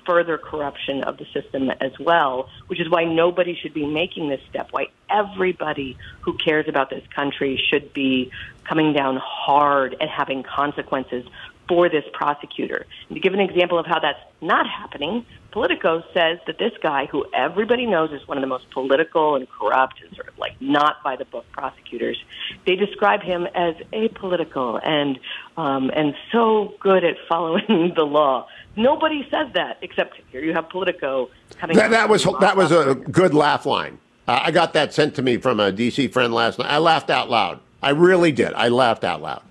further corruption of the system as well, which is why nobody should be making this step, why everybody who cares about this country should be coming down hard and having consequences for this prosecutor. And to give an example of how that's not happening, Politico says that this guy, who everybody knows is one of the most political and corrupt and sort of like not by the book prosecutors, they describe him as apolitical and so good at following the law. Nobody says that, except here you have Politico coming. That was a good laugh line. I got that sent to me from a D.C. friend last night. I laughed out loud. I really did. I laughed out loud.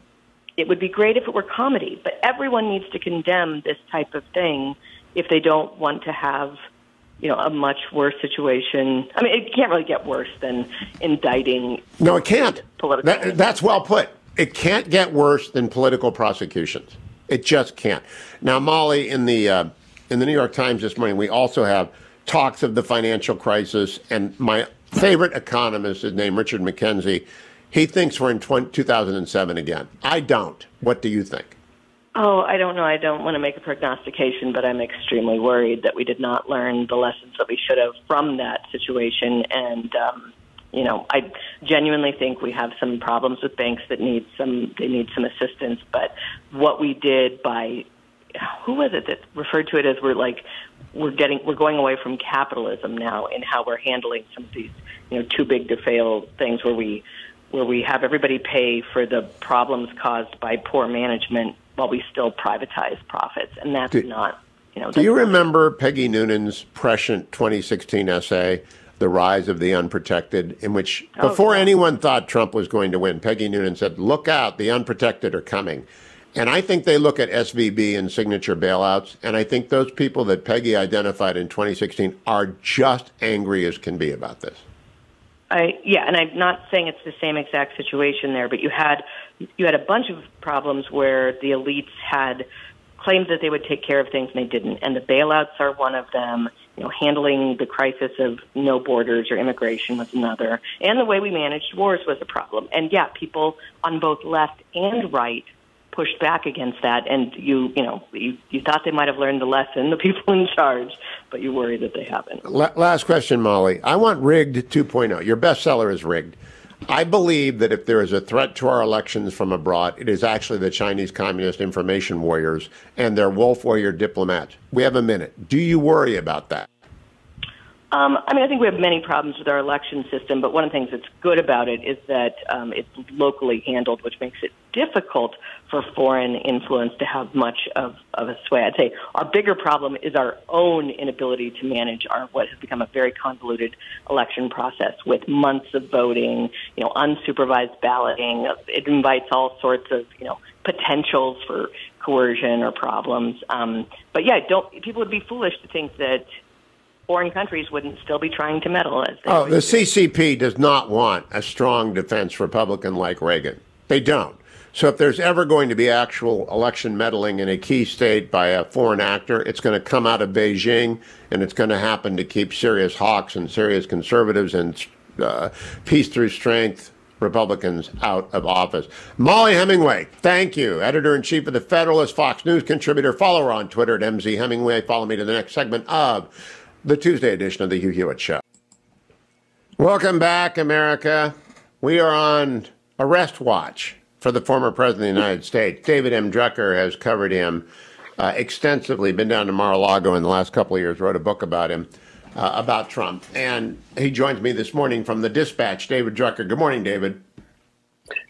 It would be great if it were comedy, but everyone needs to condemn this type of thing if they don't want to have, a much worse situation. I mean, it can't really get worse than indicting. No, it can't. That's well put. It can't get worse than political prosecutions. It just can't. Now, Mollie, in the New York Times this morning, we also have talks of the financial crisis, and my favorite economist is named Richard McKenzie. He thinks we're in 2007 again. I don't. What do you think? Oh, I don't know. I don't want to make a prognostication, but I'm extremely worried that we did not learn the lessons that we should have from that situation. And, I genuinely think we have some problems with banks that need some assistance. But what we did by, who was it that referred to it as we're going away from capitalism now in how we're handling some of these, too big to fail things where we have everybody pay for the problems caused by poor management while we still privatize profits. And that's not, Do you remember Peggy Noonan's prescient 2016 essay, The Rise of the Unprotected, in which, before anyone thought Trump was going to win, Peggy Noonan said, look out, the unprotected are coming. And I think they look at SVB and signature bailouts, and I think those people that Peggy identified in 2016 are just angry as can be about this. And I'm not saying it's the same exact situation there, but you had a bunch of problems where the elites had claimed that they would take care of things and they didn't, and the bailouts are one of them. Handling the crisis of no borders or immigration was another, and the way we managed wars was a problem. And people on both left and right pushed back against that, and you thought they might have learned the lesson, the people in charge, but you worry that they haven't. Last question, Mollie. I want Rigged 2.0. Your bestseller is Rigged. I believe that if there is a threat to our elections from abroad, it is actually the Chinese Communist information warriors and their wolf warrior diplomats. We have a minute. Do you worry about that? I think we have many problems with our election system, but one of the things that's good about it is that it's locally handled, which makes it difficult for foreign influence to have much of a sway. I'd say our bigger problem is our own inability to manage what has become a very convoluted election process with months of voting, unsupervised balloting. It invites all sorts of, potentials for coercion or problems. People would be foolish to think that foreign countries wouldn't still be trying to meddle. The CCP does not want a strong defense Republican like Reagan. They don't. So if there's ever going to be actual election meddling in a key state by a foreign actor, it's going to come out of Beijing, and it's going to happen to keep serious hawks and serious conservatives and peace through strength Republicans out of office. Mollie Hemingway, thank you. Editor-in-Chief of The Federalist, Fox News contributor. Follow her on Twitter at MZ Hemingway. Follow me to the next segment of the Tuesday edition of the Hugh Hewitt Show. Welcome back, America. We are on arrest watch for the former president of the United States. David M. Drucker has covered him extensively, been down to Mar-a-Lago in the last couple of years, wrote a book about him, about Trump. And he joins me this morning from the Dispatch, David Drucker. Good morning, David.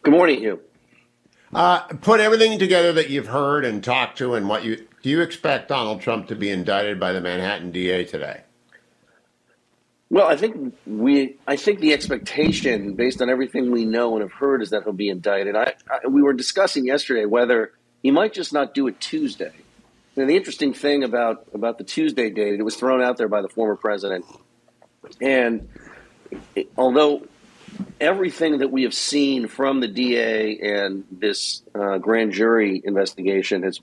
Good morning, Hugh. Put everything together that you've heard and talked to, and do you expect Donald Trump to be indicted by the Manhattan DA today? Well, I think the expectation, based on everything we know and have heard, is that he'll be indicted. We were discussing yesterday whether he might just not do it Tuesday. The interesting thing about the Tuesday date, it was thrown out there by the former president, and although everything that we have seen from the DA and this grand jury investigation has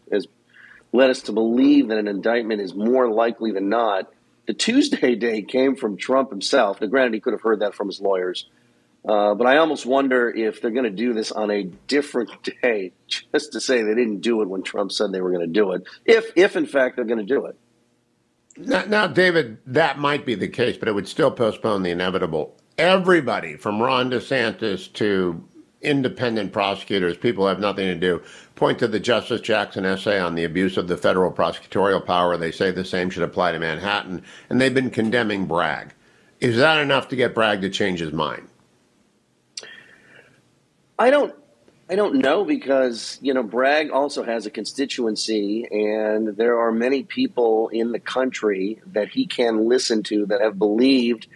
led us to believe that an indictment is more likely than not, the Tuesday date came from Trump himself. Now, granted, he could have heard that from his lawyers. But I almost wonder if they're going to do this on a different day, just to say they didn't do it when Trump said they were going to do it, if in fact they're going to do it. Now, David, that might be the case, but it would still postpone the inevitable. Everybody, from Ron DeSantis to independent prosecutors, people who have nothing to do, point to the Justice Jackson essay on the abuse of the federal prosecutorial power. They say the same should apply to Manhattan, and they've been condemning Bragg. Is that enough to get Bragg to change his mind? I don't know, because, Bragg also has a constituency, and there are many people in the country that he can listen to that have believed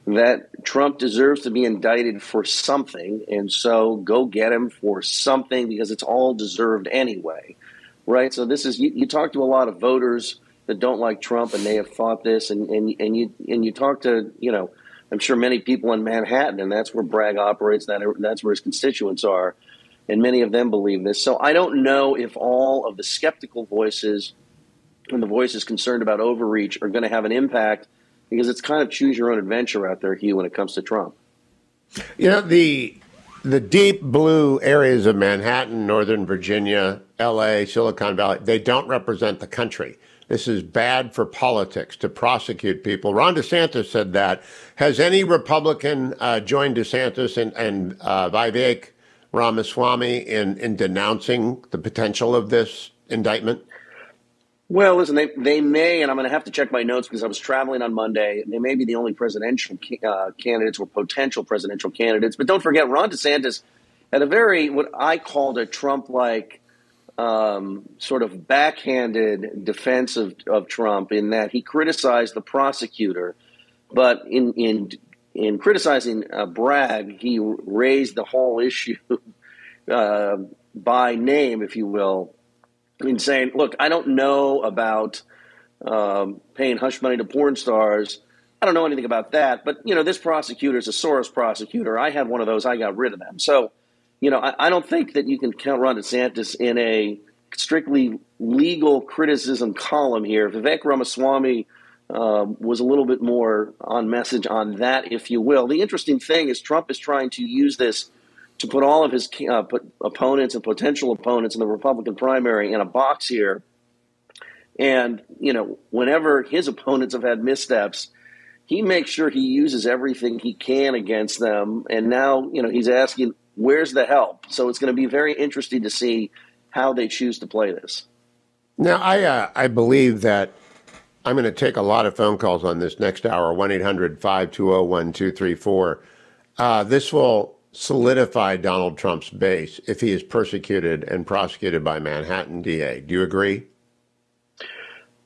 that Trump deserves to be indicted for something, and so go get him for something, because it's all deserved anyway, right? So this is, you talk to a lot of voters that don't like Trump, and they have thought this, and you talk to, I'm sure many people in Manhattan, and that's where Bragg operates, that's where his constituents are, and many of them believe this. So I don't know if all of the skeptical voices and the voices concerned about overreach are going to have an impact, because it's kind of choose your own adventure out there, Hugh, when it comes to Trump. The deep blue areas of Manhattan, Northern Virginia, L.A., Silicon Valley, they don't represent the country. This is bad for politics to prosecute people. Ron DeSantis said that. Has any Republican joined DeSantis and Vivek Ramaswamy in denouncing the potential of this indictment? Well, listen, they may, and I'm going to have to check my notes because I was traveling on Monday. They may be the only presidential candidates or potential presidential candidates. But don't forget, Ron DeSantis had a very, what I called a Trump-like sort of backhanded defense of Trump, in that he criticized the prosecutor. But in criticizing Bragg, he raised the whole issue by name, if you will, in saying, look, I don't know about paying hush money to porn stars. I don't know anything about that, but, this prosecutor is a Soros prosecutor. I had one of those. I got rid of them. So, I don't think that you can count Ron DeSantis in a strictly legal criticism column here. Vivek Ramaswamy was a little bit more on message on that, if you will. The interesting thing is Trump is trying to use this to put all of his opponents and potential opponents in the Republican primary in a box here. And, whenever his opponents have had missteps, he makes sure he uses everything he can against them. And now, he's asking, where's the help? So it's going to be very interesting to see how they choose to play this. Now, I believe that I'm going to take a lot of phone calls on this next hour, 1-800-520-1234. This will solidify Donald Trump's base if he is persecuted and prosecuted by Manhattan DA. Do you agree?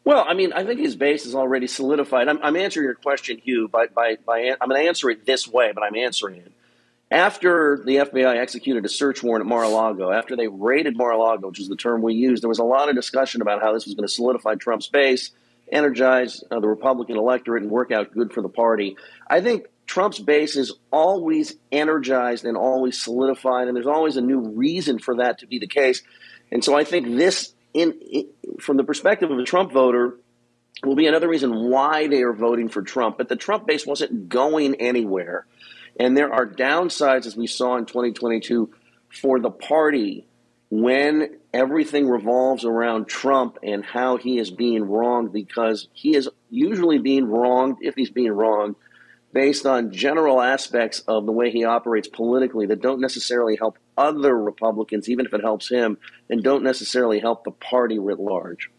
Well, I think his base is already solidified. I'm answering your question, Hugh, I'm going to answer it this way, but I'm answering it. After the FBI executed a search warrant at Mar-a-Lago, after they raided Mar-a-Lago, which is the term we used, there was a lot of discussion about how this was going to solidify Trump's base, energize the Republican electorate, and work out good for the party. I think Trump's base is always energized and always solidified, and there's always a new reason for that to be the case. And so I think this, from the perspective of a Trump voter, will be another reason why they are voting for Trump. But the Trump base wasn't going anywhere. And there are downsides, as we saw in 2022, for the party when everything revolves around Trump and how he is being wronged, because he is usually being wronged, if he's being wronged, based on general aspects of the way he operates politically that don't necessarily help other Republicans, even if it helps him, and don't necessarily help the party writ large.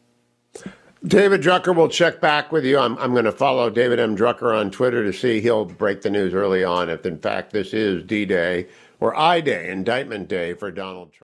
David Drucker will check back with you. I'm going to follow David M. Drucker on Twitter to see he'll break the news early on if, in fact, this is D-Day or I-Day, indictment day for Donald Trump.